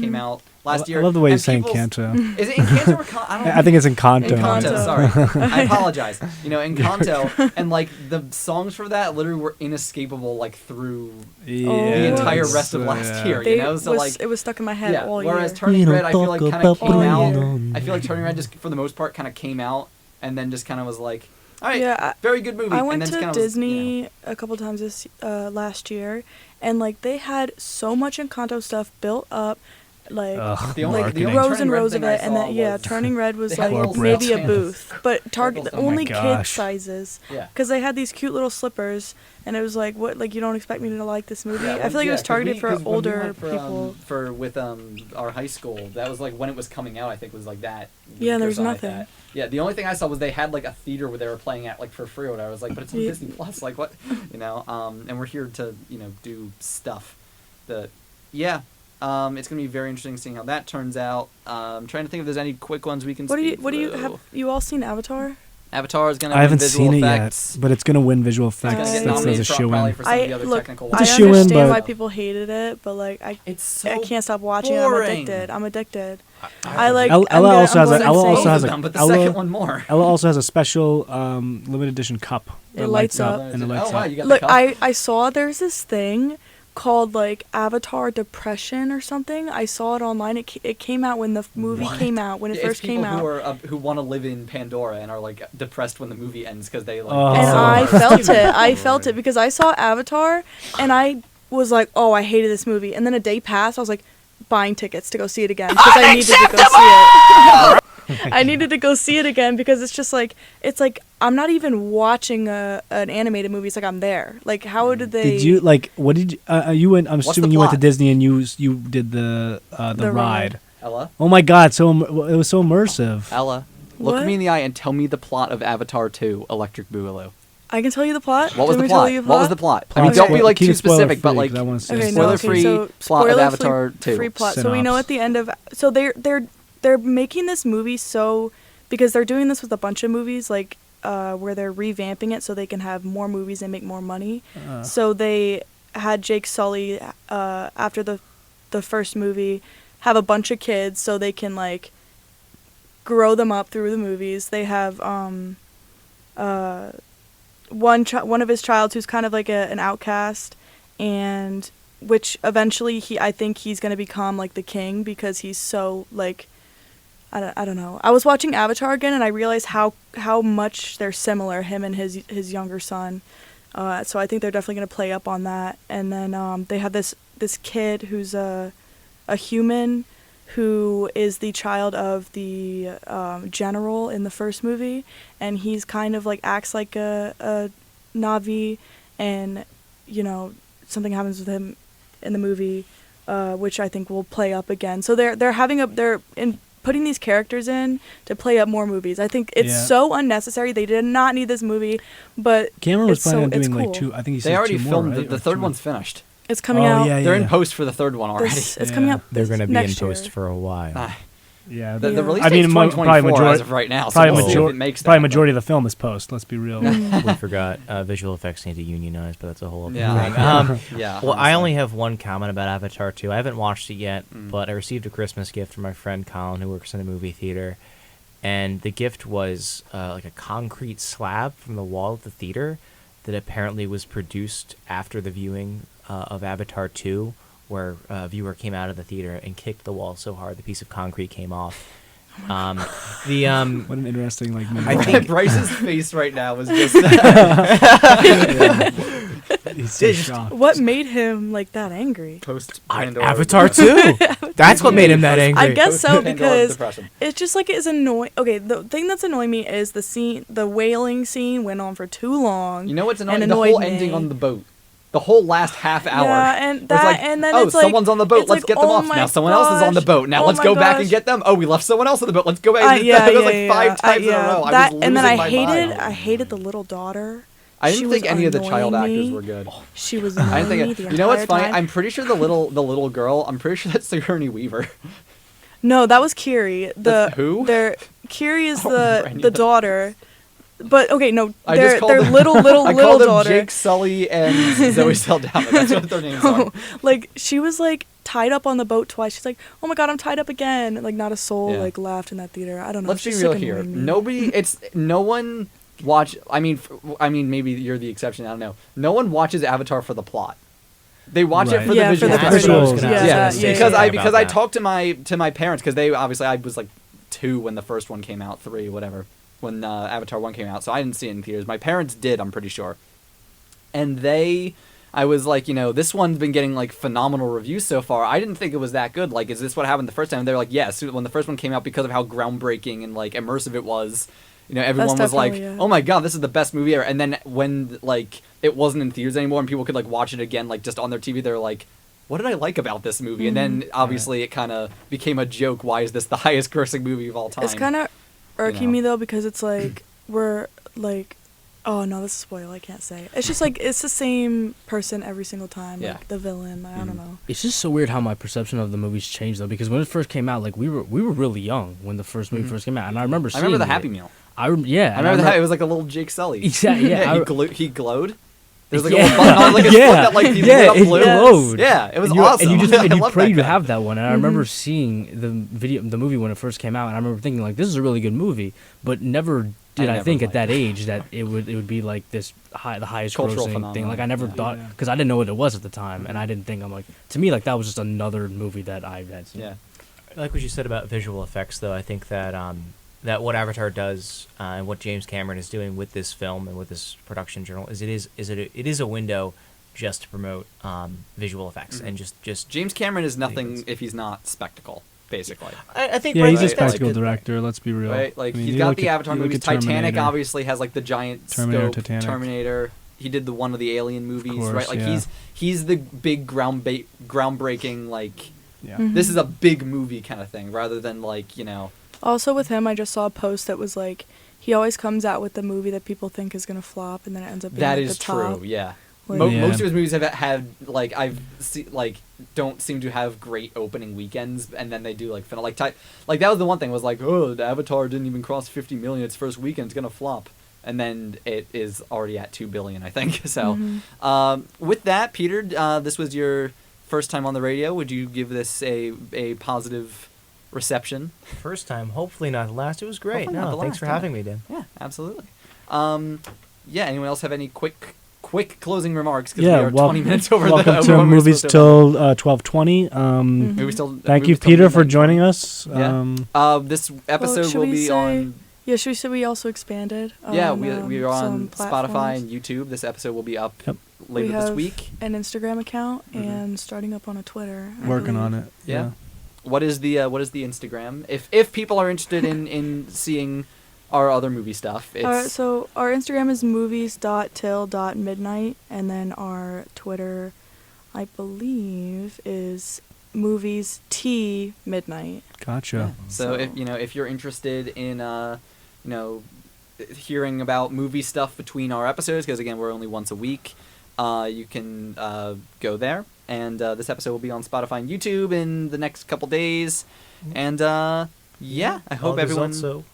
[SPEAKER 1] came out last year.
[SPEAKER 4] I love the way you're
[SPEAKER 1] and
[SPEAKER 4] saying
[SPEAKER 1] people's-
[SPEAKER 4] Kanto.
[SPEAKER 1] Is it Encanto or I don't know.
[SPEAKER 4] I think it's Encanto.
[SPEAKER 1] Encanto,
[SPEAKER 2] Encanto.
[SPEAKER 1] sorry. I apologize. Encanto, and like the songs for that literally were inescapable like through
[SPEAKER 4] Yeah,
[SPEAKER 1] the entire
[SPEAKER 2] it's,
[SPEAKER 1] rest of last year.
[SPEAKER 2] They
[SPEAKER 1] So like
[SPEAKER 2] it was stuck in my head
[SPEAKER 1] yeah.
[SPEAKER 2] all
[SPEAKER 1] Whereas
[SPEAKER 2] year.
[SPEAKER 1] Turning Red, I feel like kind of came
[SPEAKER 2] all
[SPEAKER 1] out.
[SPEAKER 2] year.
[SPEAKER 1] I feel like Turning Red just for the most part kind of came out and then just kind of was like, All right.
[SPEAKER 2] Yeah,
[SPEAKER 1] very good movie.
[SPEAKER 2] I
[SPEAKER 1] and
[SPEAKER 2] went
[SPEAKER 1] then it's
[SPEAKER 2] to
[SPEAKER 1] kind of,
[SPEAKER 2] Disney a couple times this last year, and like they had so much Encanto stuff built up, like
[SPEAKER 1] The only-
[SPEAKER 2] like
[SPEAKER 1] the only
[SPEAKER 2] rows
[SPEAKER 1] Turning
[SPEAKER 2] and
[SPEAKER 1] Red
[SPEAKER 2] rows
[SPEAKER 1] thing
[SPEAKER 2] of
[SPEAKER 1] I
[SPEAKER 2] it, and
[SPEAKER 1] saw
[SPEAKER 2] then
[SPEAKER 1] was-
[SPEAKER 2] Turning Red was
[SPEAKER 1] they had
[SPEAKER 2] like
[SPEAKER 1] little
[SPEAKER 2] maybe a
[SPEAKER 1] Santas.
[SPEAKER 2] booth, but Target
[SPEAKER 1] Turtles, oh my
[SPEAKER 2] only kid
[SPEAKER 4] gosh.
[SPEAKER 2] sizes,
[SPEAKER 1] Yeah.
[SPEAKER 2] because they had these cute little slippers, and it was like, what, like you don't expect me to like this movie?
[SPEAKER 1] Yeah,
[SPEAKER 2] I feel like it was
[SPEAKER 1] 'cause
[SPEAKER 2] targeted
[SPEAKER 1] we-
[SPEAKER 2] for
[SPEAKER 1] 'cause when we
[SPEAKER 2] older
[SPEAKER 1] went for,
[SPEAKER 2] people.
[SPEAKER 1] with our high school, that was like when it was coming out. I think was like that.
[SPEAKER 2] Yeah,
[SPEAKER 1] week or
[SPEAKER 2] there's
[SPEAKER 1] something like
[SPEAKER 2] nothing.
[SPEAKER 1] that. Yeah, the only thing I saw was they had like a theater where they were playing at like for free. Or whatever. I was like, but it's on
[SPEAKER 2] Yeah.
[SPEAKER 1] Disney Plus. Like what, you know? And we're here to do stuff. That yeah. It's gonna be very interesting seeing how that turns out. I'm trying to think if there's any quick ones we can.
[SPEAKER 2] What do you
[SPEAKER 1] speed
[SPEAKER 2] have?
[SPEAKER 1] through.
[SPEAKER 2] You all seen Avatar?
[SPEAKER 1] Avatar is gonna.
[SPEAKER 4] I haven't
[SPEAKER 1] win visual
[SPEAKER 4] seen
[SPEAKER 1] effects.
[SPEAKER 4] it yet, but it's gonna win visual
[SPEAKER 1] It's
[SPEAKER 4] effects.
[SPEAKER 1] gonna get
[SPEAKER 2] That's
[SPEAKER 4] That's
[SPEAKER 1] nominated
[SPEAKER 4] a
[SPEAKER 1] for,
[SPEAKER 4] shoe
[SPEAKER 1] probably
[SPEAKER 4] in.
[SPEAKER 1] for some of the other
[SPEAKER 2] look,
[SPEAKER 1] technical.
[SPEAKER 4] It's a
[SPEAKER 2] I
[SPEAKER 4] shoe-in,
[SPEAKER 2] understand why
[SPEAKER 4] but-
[SPEAKER 2] people hated it, but like
[SPEAKER 1] It's so
[SPEAKER 2] I can't stop watching
[SPEAKER 1] boring.
[SPEAKER 2] it. I'm addicted.
[SPEAKER 5] I
[SPEAKER 2] I like.
[SPEAKER 4] Ella
[SPEAKER 2] I'm gonna-
[SPEAKER 4] also
[SPEAKER 2] I'm
[SPEAKER 4] has a-
[SPEAKER 2] going
[SPEAKER 4] Ella
[SPEAKER 2] insane.
[SPEAKER 4] also has a-
[SPEAKER 1] them, but the
[SPEAKER 4] Ella-
[SPEAKER 1] second one more.
[SPEAKER 4] Ella also has a special limited edition cup that
[SPEAKER 2] It lights up.
[SPEAKER 4] and it lights
[SPEAKER 1] Oh wow,
[SPEAKER 4] up.
[SPEAKER 1] you got
[SPEAKER 2] Look,
[SPEAKER 1] the cup?
[SPEAKER 2] I saw there's this thing called like Avatar Depression or something. I saw it online. It came out when the movie
[SPEAKER 1] What?
[SPEAKER 2] came out, when it
[SPEAKER 1] Yeah,
[SPEAKER 2] first came
[SPEAKER 1] It's people
[SPEAKER 2] out.
[SPEAKER 1] who want to live in Pandora and are like depressed when the movie ends because they like.
[SPEAKER 4] Oh.
[SPEAKER 2] And
[SPEAKER 1] so
[SPEAKER 2] I
[SPEAKER 1] much.
[SPEAKER 2] felt it. I felt it because I saw Avatar and I was like, oh, I hated this movie. And then a day passed. I was like, buying tickets to go see it again because I needed to go see it. I needed to go see it again because it's just like I'm not even watching an animated movie. It's like I'm there. Like how did they?
[SPEAKER 4] Did you like? What did you? You went. I'm
[SPEAKER 1] What's the
[SPEAKER 4] assuming you went to
[SPEAKER 1] plot?
[SPEAKER 4] Disney and you did the
[SPEAKER 2] The
[SPEAKER 4] ride.
[SPEAKER 2] ride.
[SPEAKER 1] Ella,
[SPEAKER 4] Oh my God! So it was so immersive.
[SPEAKER 1] Ella, look
[SPEAKER 2] What?
[SPEAKER 1] me in the eye and tell me the plot of Avatar 2: Electric Boogaloo.
[SPEAKER 2] I can tell you the plot.
[SPEAKER 1] What was
[SPEAKER 2] Do
[SPEAKER 1] the
[SPEAKER 2] you want
[SPEAKER 1] plot?
[SPEAKER 2] me to tell you
[SPEAKER 1] What was the plot? I mean,
[SPEAKER 2] Okay.
[SPEAKER 1] don't be like
[SPEAKER 4] Keep
[SPEAKER 1] too
[SPEAKER 4] it spoiler
[SPEAKER 1] specific, but
[SPEAKER 4] free,
[SPEAKER 1] like
[SPEAKER 4] 'cause I wanna see
[SPEAKER 2] Okay,
[SPEAKER 4] it.
[SPEAKER 2] no, okay,
[SPEAKER 1] spoiler-free
[SPEAKER 2] so
[SPEAKER 1] plot of
[SPEAKER 2] spoiler-free-
[SPEAKER 1] Avatar 2.
[SPEAKER 2] Free plot. So we know at the end of so they're making this movie so because they're doing this with a bunch of movies like where they're revamping it so they can have more movies and make more money. So they had Jake Sully after the first movie have a bunch of kids so they can like grow them up through the movies. They have one of his childs who's kind of like an outcast, and which eventually I think he's gonna become like the king because he's so like I don't know. I was watching Avatar again and I realized how much they're similar, him and his younger son. So I think they're definitely gonna play up on that. And then they have this kid who's a human who is the child of the general in the first movie, and he's kind of like acts like a Na'vi, and something happens with him in the movie, which I think will play up again. So they're putting these characters in to play up more movies. I think it's so unnecessary. They did not need this movie, but
[SPEAKER 4] Cameron was
[SPEAKER 2] it's
[SPEAKER 4] planning on
[SPEAKER 2] it's
[SPEAKER 4] doing like
[SPEAKER 2] cool.
[SPEAKER 4] two. I think he
[SPEAKER 1] They
[SPEAKER 4] said
[SPEAKER 1] already
[SPEAKER 4] two more,
[SPEAKER 1] filmed
[SPEAKER 4] right?
[SPEAKER 1] the
[SPEAKER 4] Or
[SPEAKER 1] third
[SPEAKER 4] two
[SPEAKER 1] one's finished.
[SPEAKER 2] It's coming
[SPEAKER 4] Oh,
[SPEAKER 2] out.
[SPEAKER 4] yeah,
[SPEAKER 1] They're in post for the third one already.
[SPEAKER 2] It's
[SPEAKER 4] Yeah.
[SPEAKER 2] coming out.
[SPEAKER 5] They're going to be in
[SPEAKER 2] next
[SPEAKER 5] post
[SPEAKER 2] year.
[SPEAKER 5] for a while.
[SPEAKER 1] Ah,
[SPEAKER 4] Yeah.
[SPEAKER 1] the
[SPEAKER 2] Yeah.
[SPEAKER 1] release
[SPEAKER 4] I
[SPEAKER 1] date's
[SPEAKER 4] mean,
[SPEAKER 1] 2024 as of right now. So
[SPEAKER 4] Probably,
[SPEAKER 1] we'll see if
[SPEAKER 4] major-
[SPEAKER 1] it makes
[SPEAKER 4] probably
[SPEAKER 1] that,
[SPEAKER 4] majority of the film is post. Let's be real.
[SPEAKER 5] We forgot visual effects need to unionize, but that's a whole other
[SPEAKER 1] Yeah.
[SPEAKER 5] thing.
[SPEAKER 1] Yeah.
[SPEAKER 5] Well, I
[SPEAKER 1] honestly.
[SPEAKER 5] only have one comment about Avatar 2. I haven't watched it yet,
[SPEAKER 1] Mm.
[SPEAKER 5] but I received a Christmas gift from my friend Colin, who works in a movie theater. And the gift was like a concrete slab from the wall of the theater that apparently was produced after the viewing of Avatar 2, where a viewer came out of the theater and kicked the wall so hard the piece of concrete came off.
[SPEAKER 4] What an interesting like.
[SPEAKER 5] I think-
[SPEAKER 1] Bryce's face right now was just.
[SPEAKER 4] He's so shocked.
[SPEAKER 2] What made him like that angry?
[SPEAKER 1] Post
[SPEAKER 5] Avatar 2. That's what made him that angry.
[SPEAKER 2] I guess so
[SPEAKER 1] Pandora
[SPEAKER 2] because
[SPEAKER 1] depression.
[SPEAKER 2] it's just like it's annoying. Okay, the thing that's annoying me is the whaling scene went on for too long.
[SPEAKER 1] You know what's annoying?
[SPEAKER 2] and
[SPEAKER 1] The whole
[SPEAKER 2] annoyed
[SPEAKER 1] ending
[SPEAKER 2] me.
[SPEAKER 1] on the boat. The whole last half hour.
[SPEAKER 2] Yeah, and
[SPEAKER 1] was
[SPEAKER 2] that
[SPEAKER 1] like,
[SPEAKER 2] and then
[SPEAKER 1] oh,
[SPEAKER 2] it's like
[SPEAKER 1] someone's on the boat.
[SPEAKER 2] it's
[SPEAKER 1] Let's
[SPEAKER 2] like,
[SPEAKER 1] get them
[SPEAKER 2] oh
[SPEAKER 1] off.
[SPEAKER 2] my
[SPEAKER 1] Now someone else is on the
[SPEAKER 2] gosh,
[SPEAKER 1] boat. Now
[SPEAKER 2] oh
[SPEAKER 1] let's
[SPEAKER 2] my
[SPEAKER 1] go back and
[SPEAKER 2] gosh.
[SPEAKER 1] get them. Oh, we left someone else on the boat. Let's go back. It was like five times in a row.
[SPEAKER 2] That,
[SPEAKER 1] I was
[SPEAKER 2] and then
[SPEAKER 1] losing my mind.
[SPEAKER 2] I hated the little daughter.
[SPEAKER 1] I
[SPEAKER 2] She
[SPEAKER 1] didn't
[SPEAKER 2] was
[SPEAKER 1] think any of the child
[SPEAKER 2] annoying
[SPEAKER 1] actors
[SPEAKER 2] me.
[SPEAKER 1] were good.
[SPEAKER 2] She was
[SPEAKER 1] I
[SPEAKER 2] annoying
[SPEAKER 1] didn't
[SPEAKER 2] me
[SPEAKER 1] think.
[SPEAKER 2] the
[SPEAKER 1] You know what's
[SPEAKER 2] entire
[SPEAKER 1] funny?
[SPEAKER 2] time.
[SPEAKER 1] I'm pretty sure the little girl. I'm pretty sure that's Sigourney Weaver.
[SPEAKER 2] No, that was Kiri.
[SPEAKER 1] That's who?
[SPEAKER 2] Kiri is
[SPEAKER 1] I don't remember any
[SPEAKER 2] the
[SPEAKER 1] of that.
[SPEAKER 2] daughter. But okay, no,
[SPEAKER 1] I
[SPEAKER 2] their
[SPEAKER 1] just called
[SPEAKER 2] their
[SPEAKER 1] them-
[SPEAKER 2] little
[SPEAKER 1] I
[SPEAKER 2] little
[SPEAKER 1] called them
[SPEAKER 2] daughter.
[SPEAKER 1] Jake Sully and Zoe Saldana. That's what their names are.
[SPEAKER 2] Like she was like tied up on the boat twice. She's like, "Oh my god, I'm tied up again!" Like not a soul
[SPEAKER 1] Yeah.
[SPEAKER 2] like laughed in that theater. I don't know.
[SPEAKER 1] Let's
[SPEAKER 2] it's
[SPEAKER 1] be
[SPEAKER 2] just,
[SPEAKER 1] real
[SPEAKER 2] like,
[SPEAKER 1] here.
[SPEAKER 2] annoying me.
[SPEAKER 1] No one watch. I mean, maybe you're the exception. I don't know. No one watches Avatar for the plot. They watch it
[SPEAKER 4] Right.
[SPEAKER 1] for
[SPEAKER 2] Yeah,
[SPEAKER 1] the
[SPEAKER 2] for
[SPEAKER 1] visuals.
[SPEAKER 2] the
[SPEAKER 5] That's what I was
[SPEAKER 4] visuals.
[SPEAKER 5] gonna
[SPEAKER 2] Yeah,
[SPEAKER 5] ask.
[SPEAKER 2] yeah,
[SPEAKER 1] because
[SPEAKER 2] yeah.
[SPEAKER 1] I
[SPEAKER 5] About
[SPEAKER 1] talked to my parents because they obviously I was like 2 when the first one came out, 3 whatever. when Avatar 1 came out, so I didn't see it in theaters. My parents did, I'm pretty sure. And I was like, this one's been getting like phenomenal reviews so far. I didn't think it was that good. Like, is this what happened the first time? And they're like, yes. When the first one came out, because of how groundbreaking and like immersive it was, everyone was like, oh my god, this is the best movie ever. And then when like it wasn't in theaters anymore and people could like watch it again, like just on their TV, they're like, what did I like about this movie? And then obviously it kind of became a joke. Why is this the highest grossing movie of all time?
[SPEAKER 2] It's kind of irking me though, because it's like we're like, oh no, this is a spoil. I can't say. It's just like it's the same person every single time.
[SPEAKER 1] Yeah.
[SPEAKER 2] Like the villain. I don't know.
[SPEAKER 3] It's just so weird how my perception of the movies changed though, because when it first came out, like we were really young when the first movie first came out, and I remember seeing
[SPEAKER 1] the Happy Meal.
[SPEAKER 3] I remember
[SPEAKER 1] that it was like a little Jake Sully.
[SPEAKER 3] Exactly. Yeah.
[SPEAKER 1] He glowed. There's like a little button on like his foot that like he lit up blue.
[SPEAKER 3] Glowed.
[SPEAKER 1] Yeah, it was awesome.
[SPEAKER 3] And you prayed to
[SPEAKER 1] guy.
[SPEAKER 3] have that one. And I remember seeing the movie when it first came out, and I remember thinking like, this is a really good movie, but never did I think at that age that it would be like this the highest
[SPEAKER 1] Cultural
[SPEAKER 3] grossing
[SPEAKER 1] phenomenon.
[SPEAKER 3] thing. Like I never thought, because I didn't know what it was at the time, and I didn't think, I'm like, to me like that was just another movie that I had seen.
[SPEAKER 1] Yeah.
[SPEAKER 5] I like what you said about visual effects, though. I think that that what Avatar does and what James Cameron is doing with this film and with this production journal is it is a window just to promote visual effects and just
[SPEAKER 1] James Cameron is nothing if he's not spectacle, basically.
[SPEAKER 5] I think
[SPEAKER 4] Yeah, he's a
[SPEAKER 1] Right,
[SPEAKER 4] spectacle
[SPEAKER 1] like-
[SPEAKER 4] director. Let's be real.
[SPEAKER 1] Right? Like
[SPEAKER 4] I mean,
[SPEAKER 1] he's
[SPEAKER 4] you
[SPEAKER 1] got
[SPEAKER 4] look
[SPEAKER 1] the
[SPEAKER 4] at-
[SPEAKER 1] Avatar
[SPEAKER 4] you look
[SPEAKER 1] movies.
[SPEAKER 4] at
[SPEAKER 1] Titanic
[SPEAKER 4] Terminator.
[SPEAKER 1] obviously has like the giant
[SPEAKER 4] Terminator,
[SPEAKER 1] scope.
[SPEAKER 4] Titanic.
[SPEAKER 1] Terminator. He did the one of the Alien movies,
[SPEAKER 4] course,
[SPEAKER 1] right? Like
[SPEAKER 4] yeah.
[SPEAKER 1] he's the big groundbreaking like
[SPEAKER 4] Yeah.
[SPEAKER 1] this is a big movie kind of thing, rather than like
[SPEAKER 2] Also with him, I just saw a post that was like, he always comes out with the movie that people think is gonna flop, and then it ends up being
[SPEAKER 1] that
[SPEAKER 2] like
[SPEAKER 1] is
[SPEAKER 2] the top.
[SPEAKER 1] true. Yeah.
[SPEAKER 2] Like-
[SPEAKER 1] Most of his movies have had like don't seem to have great opening weekends, and then they do like like that was the one thing was like, oh, the Avatar didn't even cross 50 million its first weekend, it's gonna flop, and then it is already at 2 billion, I think. So with that, Peter, this was your first time on the radio. Would you give this a positive reception?
[SPEAKER 5] first time, hopefully not the last. It was great.
[SPEAKER 1] Hopefully not the
[SPEAKER 5] Thanks for
[SPEAKER 1] last,
[SPEAKER 5] having me, Dan.
[SPEAKER 1] Yeah, absolutely. Yeah, anyone else have any quick closing remarks? Because
[SPEAKER 4] Yeah,
[SPEAKER 1] we are 20 minutes over
[SPEAKER 4] welcome
[SPEAKER 1] the
[SPEAKER 4] to
[SPEAKER 1] over when we were
[SPEAKER 4] Movies
[SPEAKER 1] supposed to.
[SPEAKER 4] Till 12:20.
[SPEAKER 1] Maybe still.
[SPEAKER 4] Thank
[SPEAKER 1] maybe
[SPEAKER 4] you,
[SPEAKER 1] still
[SPEAKER 4] Peter,
[SPEAKER 1] midnight
[SPEAKER 4] for joining
[SPEAKER 1] tomorrow.
[SPEAKER 4] us.
[SPEAKER 1] Yeah. This episode
[SPEAKER 2] should
[SPEAKER 1] will
[SPEAKER 2] we
[SPEAKER 1] be
[SPEAKER 2] say-
[SPEAKER 1] on.
[SPEAKER 2] Yeah, should we say we also expanded?
[SPEAKER 1] Yeah,
[SPEAKER 2] on,
[SPEAKER 1] we are on
[SPEAKER 2] some
[SPEAKER 1] Spotify
[SPEAKER 2] platforms?
[SPEAKER 1] and YouTube. This episode will be up
[SPEAKER 4] Yep.
[SPEAKER 1] later
[SPEAKER 2] We
[SPEAKER 1] this
[SPEAKER 2] have
[SPEAKER 1] week.
[SPEAKER 2] an Instagram account
[SPEAKER 1] Mhm.
[SPEAKER 2] and starting up on a Twitter. I
[SPEAKER 4] Working
[SPEAKER 2] believe.
[SPEAKER 4] on it.
[SPEAKER 1] Yeah. What is the Instagram? If people are interested in seeing our other movie stuff, it's
[SPEAKER 2] So our Instagram is movies.till.midnight, and then our Twitter, I believe, is movies_t_midnight.
[SPEAKER 4] Gotcha.
[SPEAKER 1] So if if you're interested in hearing about movie stuff between our episodes, because again we're only once a week, you can go there. And this episode will be on Spotify and YouTube in the next couple days. And yeah, I hope everyone.
[SPEAKER 5] Also,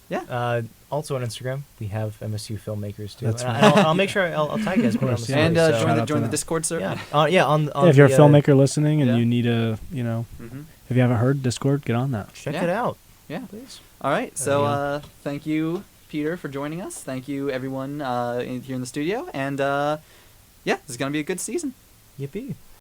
[SPEAKER 5] also on Instagram, we have MSU filmmakers too.
[SPEAKER 4] That's
[SPEAKER 5] And
[SPEAKER 4] right.
[SPEAKER 5] I'll make sure I'll tag you guys more on the
[SPEAKER 4] course, yeah.
[SPEAKER 5] story.
[SPEAKER 1] And
[SPEAKER 5] so-
[SPEAKER 4] Shout
[SPEAKER 1] join
[SPEAKER 4] out to
[SPEAKER 1] the
[SPEAKER 4] that.
[SPEAKER 1] Discord server.
[SPEAKER 5] on
[SPEAKER 4] if you're a
[SPEAKER 5] the,
[SPEAKER 4] filmmaker listening and
[SPEAKER 1] yeah.
[SPEAKER 4] you need
[SPEAKER 1] Mhm.
[SPEAKER 4] if you haven't heard Discord, get on that.
[SPEAKER 5] check
[SPEAKER 1] Yeah.
[SPEAKER 5] it out.
[SPEAKER 1] Yeah.
[SPEAKER 5] Please.
[SPEAKER 1] All right. So
[SPEAKER 5] Yeah.
[SPEAKER 1] thank you, Peter, for joining us. Thank you, everyone here in the studio. And yeah, this is gonna be a good season.
[SPEAKER 5] Yippee.